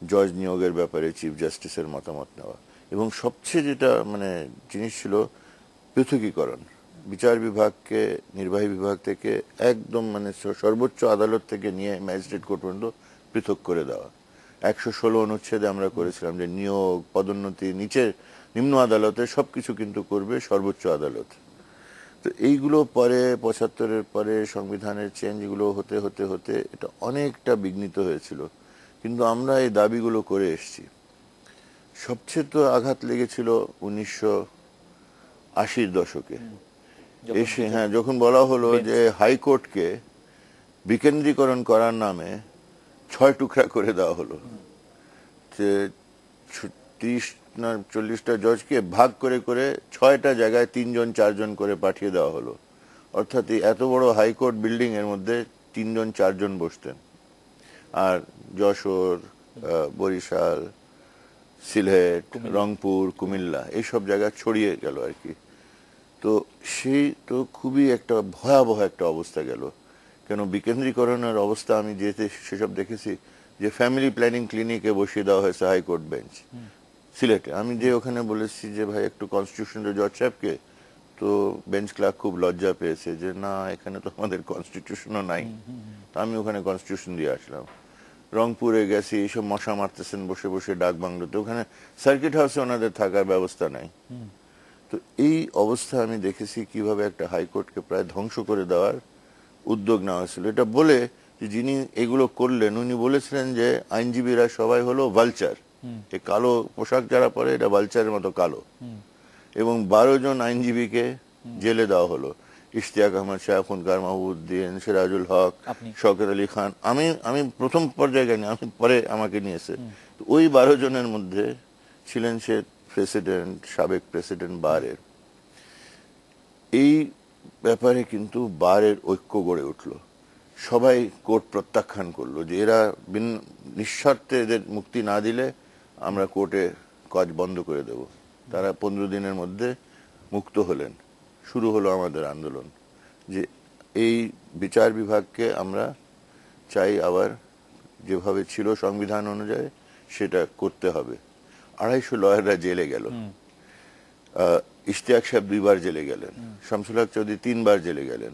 জজ নিয়োগের ব্যাপারে চিফ জাস্টিসের মতামত নেওয়া, এবং সবচেয়ে যেটা মানে জিনিস ছিল পৃথকীকরণ, বিচার বিভাগকে নির্বাহী বিভাগ থেকে একদম মানে সর্বোচ্চ আদালত থেকে নিয়ে ম্যাজিস্ট্রেট কোর্ট পর্যন্ত পৃথক করে দেওয়া। 116 অনুচ্ছেদে আমরা করেছিলাম যে নিয়োগ পদোন্নতি নিচের নিম্ন আদালতে সবকিছু কিন্তু করবে সর্বোচ্চ আদালত। তো এইগুলো পরে 75-এর পরে সংবিধানের চেঞ্জগুলো হতে হতে হতে এটা অনেকটা বিঘ্নিত হয়েছিল, কিন্তু আমরা এই দাবিগুলো করে এসেছি। সবচেয়ে তো আঘাত লেগেছিল 1980-র দশকে এসে, হ্যাঁ, যখন বলা হলো যে হাইকোর্টকে বিকেন্দ্রীকরণ করার নামে 6 টুকরা করে দেওয়া হলো, যে 30 না 40টা জজকে ভাগ করে করে 6টা জায়গায় 3 জন 4 জন করে পাঠিয়ে দেওয়া হলো। অর্থাৎ এত বড় হাইকোর্ট বিল্ডিং এর মধ্যে 3 জন 4 জন বসতেন, আর যশোর, বরিশাল, সিলেট, রংপুর, কুমিল্লা এইসব জায়গা ছড়িয়ে গেল আর কি। তো সেই তো খুবই একটা ভয়াবহ একটা অবস্থা গেল। কেন বিকেন্দ্রীকরণের অবস্থা আমি যেতে সেসব দেখেছি, যে ফ্যামিলি প্ল্যানিং ক্লিনিকে বসিয়ে দেওয়া হয়েছে হাইকোর্ট বেঞ্চ সিলেটে। আমি যে ওখানে বলেছি যে ভাই একটু কনস্টিটিউশনের জজ সাহেবকে, তো বেঞ্চ ক্লার্ক খুব লজ্জা পেয়েছে যে না এখানে তো আমাদের কনস্টিটিউশনও নাই। তো আমি ওখানে কনস্টিটিউশন দিয়ে আসলাম। রংপুরে গেছি, এইসব মশা মারতেছেন বসে বসে ডাক বাংলোতে, ওখানে সার্কিট হাউসে ওনাদের থাকার ব্যবস্থা নাই। তো এই অবস্থা আমি দেখেছি কিভাবে একটা হাইকোর্টকে প্রায় ধ্বংস করে দেওয়ার উদ্যোগ নেওয়া হয়েছিল। এটা বলে যে যিনি এগুলো করলেন উনি বলেছিলেন যে আইনজীবীরা সবাই হলো ভালচার, এই কালো পোশাক যারা পরে এটা ভালচারের মতো কালো, এবং 12 জন আইনজীবীকে জেলে দেওয়া হলো। ইশতিয়াক আহমদ, শায়খুনকার মাহবুবউদ্দিন, সিরাজুল হক, শওকত আলী খান। আমি প্রথম পর্যায়ে গেনি, আমি পরে আমাকে নিয়েছে। ওই 12 জনের মধ্যে ছিলেন সে প্রেসিডেন্ট, সাবেক প্রেসিডেন্ট বারের। এই ব্যাপারে কিন্তু বারের ঐক্য গড়ে উঠল, সবাই কোর্ট প্রত্যাখ্যান করলো যে এরা নিঃস্বার্থে এদের মুক্তি না দিলে আমরা কোর্টে কাজ বন্ধ করে দেব। তারা 15 দিনের মধ্যে মুক্ত হলেন। শুরু হলো আমাদের আন্দোলন যে এই বিচার বিভাগকে আমরা চাই আবার যেভাবে ছিল সংবিধান অনুযায়ী সেটা করতে হবে। 250 লয়াররা জেলে গেল, ইশতিয়াক সাহেব 2 বার জেলে গেলেন, শামসুল হক চৌধুরী 3 বার জেলে গেলেন,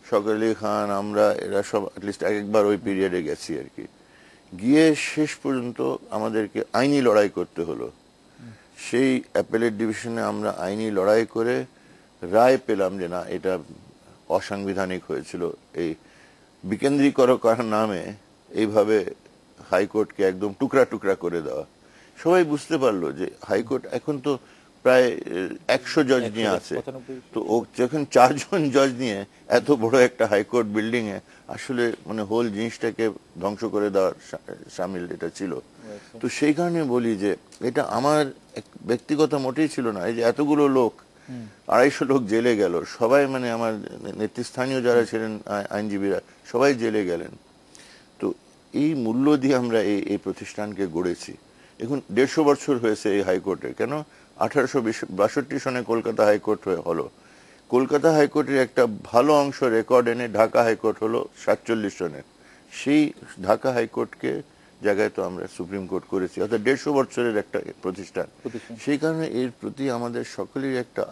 শওকত আলী খান, আমরা এরা সব অ্যাটলিস্ট একবার ওই পিরিয়ডে গেছি আর কি। গিয়ে শেষ পর্যন্ত আমাদেরকে আইনি লড়াই করতে হলো। সেই অ্যাপেলেট ডিভিশনে আমরা আইনি লড়াই করে রায় পেলাম যে না, এটা অসাংবিধানিক হয়েছিল। এই বিকেন্দ্রীকরণ করার নামে এইভাবে হাইকোর্টকে একদম টুকরা টুকরা করে দেওয়া, সবাই বুঝতে পারলো যে হাইকোর্ট এখন তো প্রায় 100 জজ নিয়ে আছে। তো ও যখন 4 জন জজ নিয়ে এত বড় একটা হাইকোর্ট বিল্ডিং এ আসলে মানে হোল জিনিসটাকে ধ্বংস করে দেওয়ার সামিল এটা ছিল। তো সেই কারণে বলি যে এটা আমার ব্যক্তিগত মোটেই ছিল না। এই যে এতগুলো লোক, 250 লোক জেলে গেল, সবাই মানে আমার নেতৃস্থানীয় যারা ছিলেন আইনজীবীরা সবাই জেলে গেলেন। তো এই মূল্য দিয়ে আমরা এই প্রতিষ্ঠানকে গড়েছি। এখন 150 বছর হয়েছে এই হাইকোর্টে। কেন 1862 সনে কলকাতা হাইকোর্ট হলো। কলকাতা হাইকোর্টের একটা ভালো অংশ রেকর্ড এনে ঢাকা হাইকোর্ট হলো 47 সনের। সেই ঢাকা হাইকোর্টকে জায়গায় তো আমরা সুপ্রিম কোর্ট করেছি, অর্থাৎ 150 বছরের একটা প্রতিষ্ঠান। সেই কারণে এর প্রতি আমাদের সকলের একটা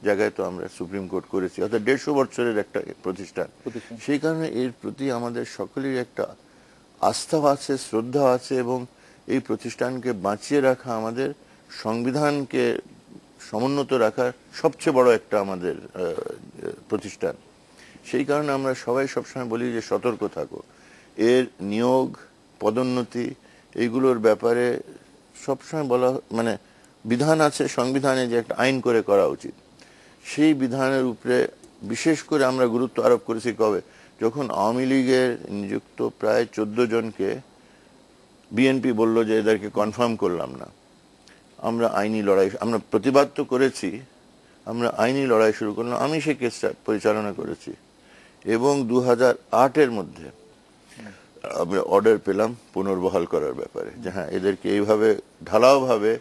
জায়গায় তো আমরা সুপ্রিম কোর্ট করেছি, অর্থাৎ 150 বছরের একটা প্রতিষ্ঠান। সেই কারণে এর প্রতি আমাদের সকলের একটা আস্থা আছে, শ্রদ্ধা আছে, এবং এই প্রতিষ্ঠানকে বাঁচিয়ে রাখা, আমাদের সংবিধানকে সমুন্নত রাখার সবচেয়ে বড় একটা আমাদের প্রতিষ্ঠান। সেই কারণে আমরা সবাই সবসময় বলি যে সতর্ক থাকো। এর নিয়োগ, পদোন্নতি এইগুলোর ব্যাপারে সবসময় বলা, মানে বিধান আছে সংবিধানে যে একটা আইন করে করা উচিত। সেই বিধানের উপরে বিশেষ করে আমরা গুরুত্ব আরোপ করেছি কবে, যখন আওয়ামী লীগের নিযুক্ত প্রায় 14 জনকে বিএনপি বলল যে এদেরকে কনফার্ম করলাম না। আমরা আইনি লড়াই, আমরা প্রতিবাদ তো করেছি, আমরা আইনি লড়াই শুরু করলাম। আমি সেই কেসটা পরিচালনা করেছি এবং 2008-এর মধ্যে আমরা অর্ডার পেলাম পুনর্বহাল করার ব্যাপারে, যে হ্যাঁ এদেরকে এইভাবে ঢালাওভাবে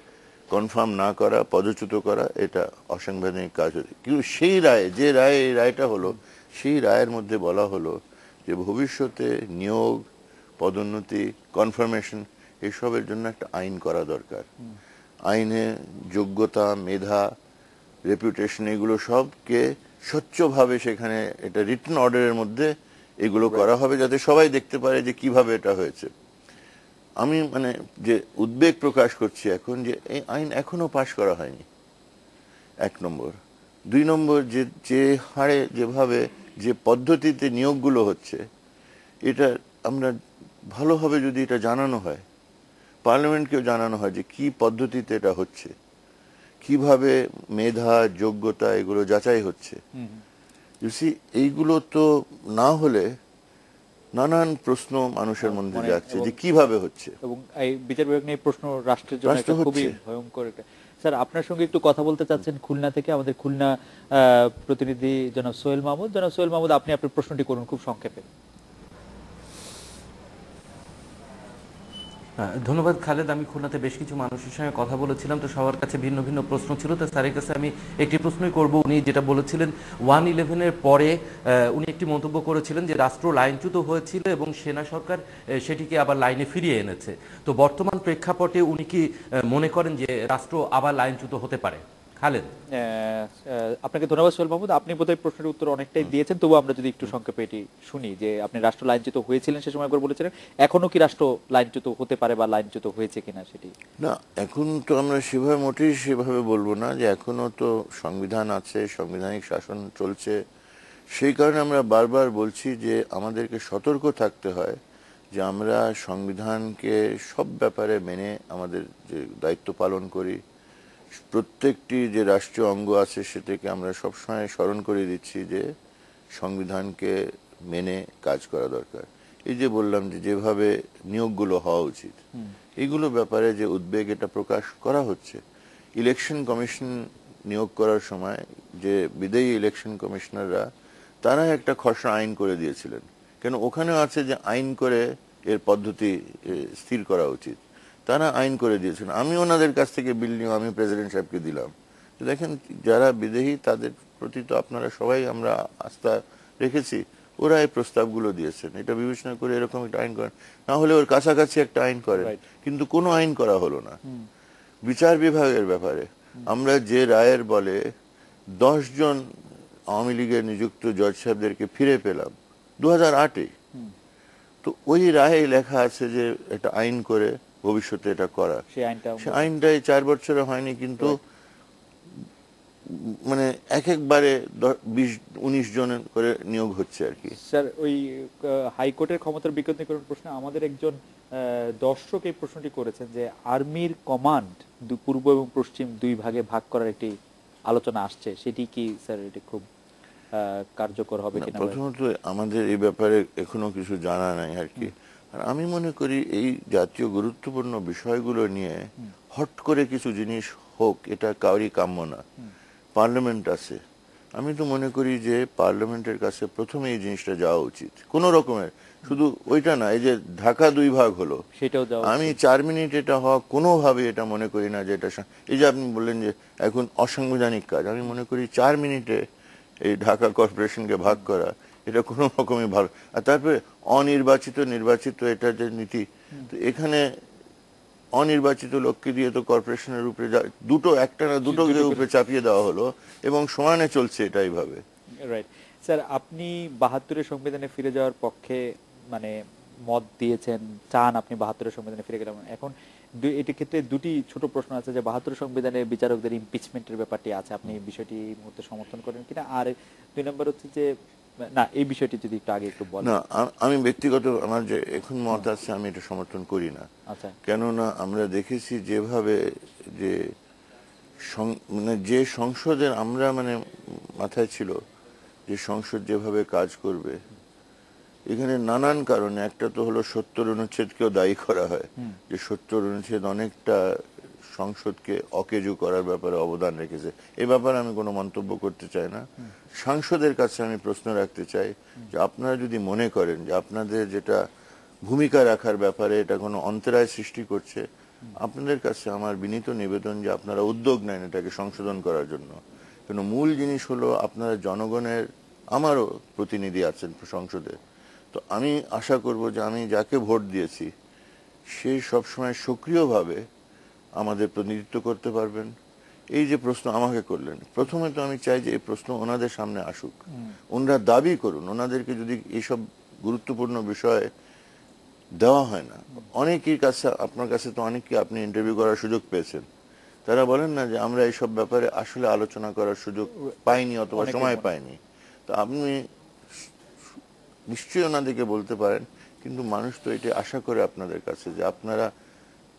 কনফার্ম না করা, পদচ্যুত করা, এটা অসাংবিধানিক কাজ হচ্ছে। কিন্তু সেই রায়ে, যে রায়ে এই রায়টা হলো, সেই রায়ের মধ্যে বলা হলো যে ভবিষ্যতে নিয়োগ, পদোন্নতি, কনফার্মেশন এসবের জন্য একটা আইন করা দরকার। আইনে যোগ্যতা, মেধা, রেপুটেশন এগুলো সবকে স্বচ্ছভাবে সেখানে এটা রিটেন অর্ডারের মধ্যে এগুলো করা হবে, যাতে সবাই দেখতে পারে যে কিভাবে এটা হয়েছে। আমি মানে যে উদ্বেগ প্রকাশ করছি এখন, যে এই আইন এখনো পাশ করা হয়নি, 1 নম্বর। 2 নম্বর, যে হারে যেভাবে যে পদ্ধতিতে নিয়োগগুলো হচ্ছে, এটা আমরা ভালোভাবে যদি এটা জানানো হয়, পার্লামেন্টকেও জানানো হয় যে কি পদ্ধতিতে এটা হচ্ছে, কিভাবে মেধা, যোগ্যতা এগুলো যাচাই হচ্ছে। এইগুলো তো না হলে নানান প্রশ্ন মানুষের মধ্যে যাচ্ছে যে কিভাবে হচ্ছে, এবং এই বিচার বিভাগ নিয়ে প্রশ্ন রাষ্ট্রের জন্য একটা খুবই ভয়ঙ্কর একটা। স্যার, আপনার সঙ্গে একটু কথা বলতে চাচ্ছেন খুলনা থেকে আমাদের খুলনা প্রতিনিধি জনাব সোহেল মাহমুদ। জনাব সোহেল মাহমুদ, আপনি আপনার প্রশ্নটি করুন খুব সংক্ষেপে। ধন্যবাদ খালেদ। আমি খুলনাতে বেশ কিছু মানুষের সঙ্গে কথা বলেছিলাম, তো সবার কাছে ভিন্ন ভিন্ন প্রশ্ন ছিল। তো স্যারের কাছে আমি একটি প্রশ্নই করব। উনি যেটা বলেছিলেন 1/11-এর পরে উনি একটি মন্তব্য করেছিলেন যে রাষ্ট্র লাইনচ্যুত হয়েছিল এবং সেনা সরকার সেটিকে আবার লাইনে ফিরিয়ে এনেছে। তো বর্তমান প্রেক্ষাপটে উনি কি মনে করেন যে রাষ্ট্র আবার লাইনচ্যুত হতে পারে? খালেদ, আপনাকে ধন্যবাদ সোহেল মাহমুদ। আপনি বোধহয় প্রশ্নের উত্তর অনেকটাই দিয়েছেন, তবু আমরা যদি একটু সংক্ষেপে এটি শুনি যে আপনি রাষ্ট্র লাইনচ্যুত হয়েছিলেন সে সময় একবার বলেছিলেন, এখনো কি রাষ্ট্র লাইনচ্যুত হতে পারে বা লাইনচ্যুত হয়েছে কিনা সেটি? না, এখন তো আমরা সেভাবে মোটেই সেভাবে বলবো না, যে এখনো তো সংবিধান আছে, সাংবিধানিক শাসন চলছে। সেই কারণে আমরা বারবার বলছি যে আমাদেরকে সতর্ক থাকতে হয়, যে আমরা সংবিধানকে সব ব্যাপারে মেনে আমাদের যে দায়িত্ব পালন করি। প্রত্যেকটি যে রাষ্ট্রীয় অঙ্গ আছে সেটাকে আমরা সবসময় স্মরণ করে দিচ্ছি যে সংবিধানকে মেনে কাজ করা দরকার। এই যে বললাম যে যেভাবে নিয়োগগুলো হওয়া উচিত, এইগুলো ব্যাপারে যে উদ্বেগ এটা প্রকাশ করা হচ্ছে। ইলেকশন কমিশন নিয়োগ করার সময় যে বিদায়ী ইলেকশন কমিশনাররা, তারা একটা খসড়া আইন করে দিয়েছিলেন। কেন ওখানেও আছে যে আইন করে এর পদ্ধতি স্থির করা উচিত, তারা আইন করে দিয়েছেন। আমি ওনাদের কাছ থেকে বিল নিয়ে আমি প্রেসিডেন্ট সাহেবকে দিলাম। দেখেন, যারা বিদেশী তাদের প্রতি তো আপনারা সবাই আমরা আস্থা রেখেছি, ওরা এই প্রস্তাবগুলো দিয়েছেন। এটা বিবেচনা করে এরকম একটা আইন করেন, না হলে ওর কাছাকাছি একটা আইন করেন, কিন্তু কোনো আইন করা হলো না। বিচার বিভাগের ব্যাপারে আমরা যে রায়ের বলে 10 জন আওয়ামী লীগের নিযুক্ত জজ সাহেবদেরকে ফিরে পেলাম 2008-এ। তো ওই রায়ে লেখা আছে যে একটা আইন করে ভবিষ্যতে এটা করা, সেই আইনটাই 4 বছরে হয়নি, কিন্তু মানে একবারে 20-19 জন করে নিয়োগ হচ্ছে আর কি। স্যার, ওই হাইকোর্টের ক্ষমতার বিকেন্দ্রীকরণ প্রশ্নে আমাদের একজন দর্শক এই প্রশ্নটি করেছেন যে আর্মির কমান্ড পূর্ব এবং পশ্চিম দুই ভাগে ভাগ করার একটি আলোচনা আসছে, সেটি কি স্যার এটি খুব কার্যকর হবে কিনা? প্রথমত আমাদের এই ব্যাপারে এখনো কিছু জানা নাই আর কি। আর আমি মনে করি এই জাতীয় গুরুত্বপূর্ণ বিষয়গুলো নিয়ে হট করে কিছু জিনিস হোক, এটা কাউরই কাম্য না। পার্লামেন্ট আছে, আমি তো মনে করি যে পার্লামেন্টের কাছে প্রথমে এই জিনিসটা যাওয়া উচিত, কোন রকমের। শুধু ওইটা না, এই যে ঢাকা 2 ভাগ হলো, সেটাও আমি 4 মিনিট এটা হওয়া কোনোভাবে এটা মনে করি না যে এটা, এই যে আপনি বললেন যে এখন অসাংবিধানিক কাজ, আমি মনে করি 4 মিনিটে এই ঢাকা কর্পোরেশনকে ভাগ করা এটা কোনো রকমই ভালো। আর তারপরে অনির্বাচিত নির্বাচিত এটা যে নীতি, তো এখানে অনির্বাচিত লোককে দিয়ে তো কর্পোরেশনের উপরে দুটো, একটা না দুটো উপরে চাপিয়ে দেওয়া হলো এবং সমানে চলছে এটা এইভাবে। রাইট স্যার, আপনি 72-এর সংবিধানে ফিরে যাওয়ার পক্ষে মানে মত দিয়েছেন, চান আপনি 72-এর সংবিধানে ফিরে গেলাম। এখন এটির ক্ষেত্রে দুটি ছোট প্রশ্ন আছে যে 72 সংবিধানে বিচারকদের ইমপিচমেন্টের ব্যাপারটি আছে, আপনি এই বিষয়টি এই মুহূর্তে সমর্থন করেন কিনা? আর 2 নম্বর হচ্ছে যে না, এই বিষয়টি যদি একটু আগে একটু বলেন। না, আমি ব্যক্তিগত আমার যে এখন মত আছে আমি এটা সমর্থন করি না। আচ্ছা, কেননা আমরা দেখেছি যেভাবে যে মানে যে সংসদের আমরা মানে মাথায় ছিল যে সংসদ যেভাবে কাজ করবে, এখানে নানান কারণে, একটা তো হলো 70 অনুচ্ছেদকেও দায়ী করা হয় যে 70 অনুচ্ছেদ অনেকটা সংসদকে অকেজু করার ব্যাপারে অবদান রেখেছে। এই ব্যাপারে আমি কোনো মন্তব্য করতে চাই না। সাংসদের কাছে আমি প্রশ্ন রাখতে চাই যে আপনারা যদি মনে করেন যে আপনাদের যেটা ভূমিকা রাখার ব্যাপারে এটা কোনো অন্তরায় সৃষ্টি করছে, আপনাদের কাছে আমার বিনীত নিবেদন যে আপনারা উদ্যোগ নেন এটাকে সংশোধন করার জন্য। কিন্তু মূল জিনিস হলো আপনারা জনগণের, আমারও প্রতিনিধি আছেন সংসদে, তো আমি আশা করব যে আমি যাকে ভোট দিয়েছি সে সবসময় সক্রিয়ভাবে আমাদের প্রতিনিধিত্ব করতে পারবেন। এই যে প্রশ্ন আমাকে করলেন, প্রথমে তো আমি চাই যে এই প্রশ্ন ওনাদের সামনে আসুক, ওনারা দাবি করুন। ওনাদেরকে যদি এইসব গুরুত্বপূর্ণ বিষয় দেওয়া হয় না, অনেকের কাছে, আপনার কাছে তো অনেককে আপনি ইন্টারভিউ করার সুযোগ পেয়েছেন, তারা বলেন না যে আমরা এইসব ব্যাপারে আসলে আলোচনা করার সুযোগ পাইনি অথবা সময় পাইনি। তো আপনি নিশ্চয়ই ওনাদেরকে বলতে পারেন, কিন্তু মানুষ তো এটা আশা করে আপনাদের কাছে যে আপনারা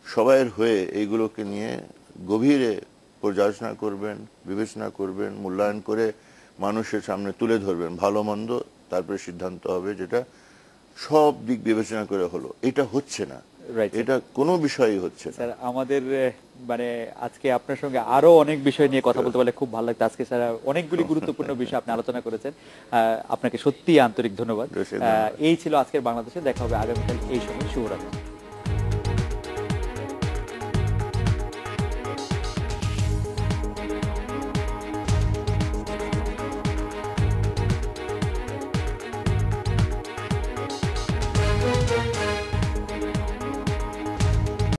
সবাইয়ের হয়ে এইগুলোকে নিয়ে গভীরে পর্যালোচনা করবেন, বিবেচনা করবেন, মূল্যায়ন করে মানুষের সামনে তুলে ধরবেন, ভালো মন্দ, তারপরে সিদ্ধান্ত হবে যেটা সব দিক বিবেচনা করে হলো। এটা হচ্ছে না, এটা কোনো বিষয়ই হচ্ছে না। স্যার, আমাদের মানে আজকে আপনার সঙ্গে আরো অনেক বিষয় নিয়ে কথা বলতে পারলে খুব ভালো লাগতো। আজকে স্যার অনেকগুলি গুরুত্বপূর্ণ বিষয় আপনি আলোচনা করেছেন, আপনাকে সত্যিই আন্তরিক ধন্যবাদ। এই ছিল আজকের বাংলাদেশে, দেখা হবে আগামীকাল এই সময়। শুভরাত্রি।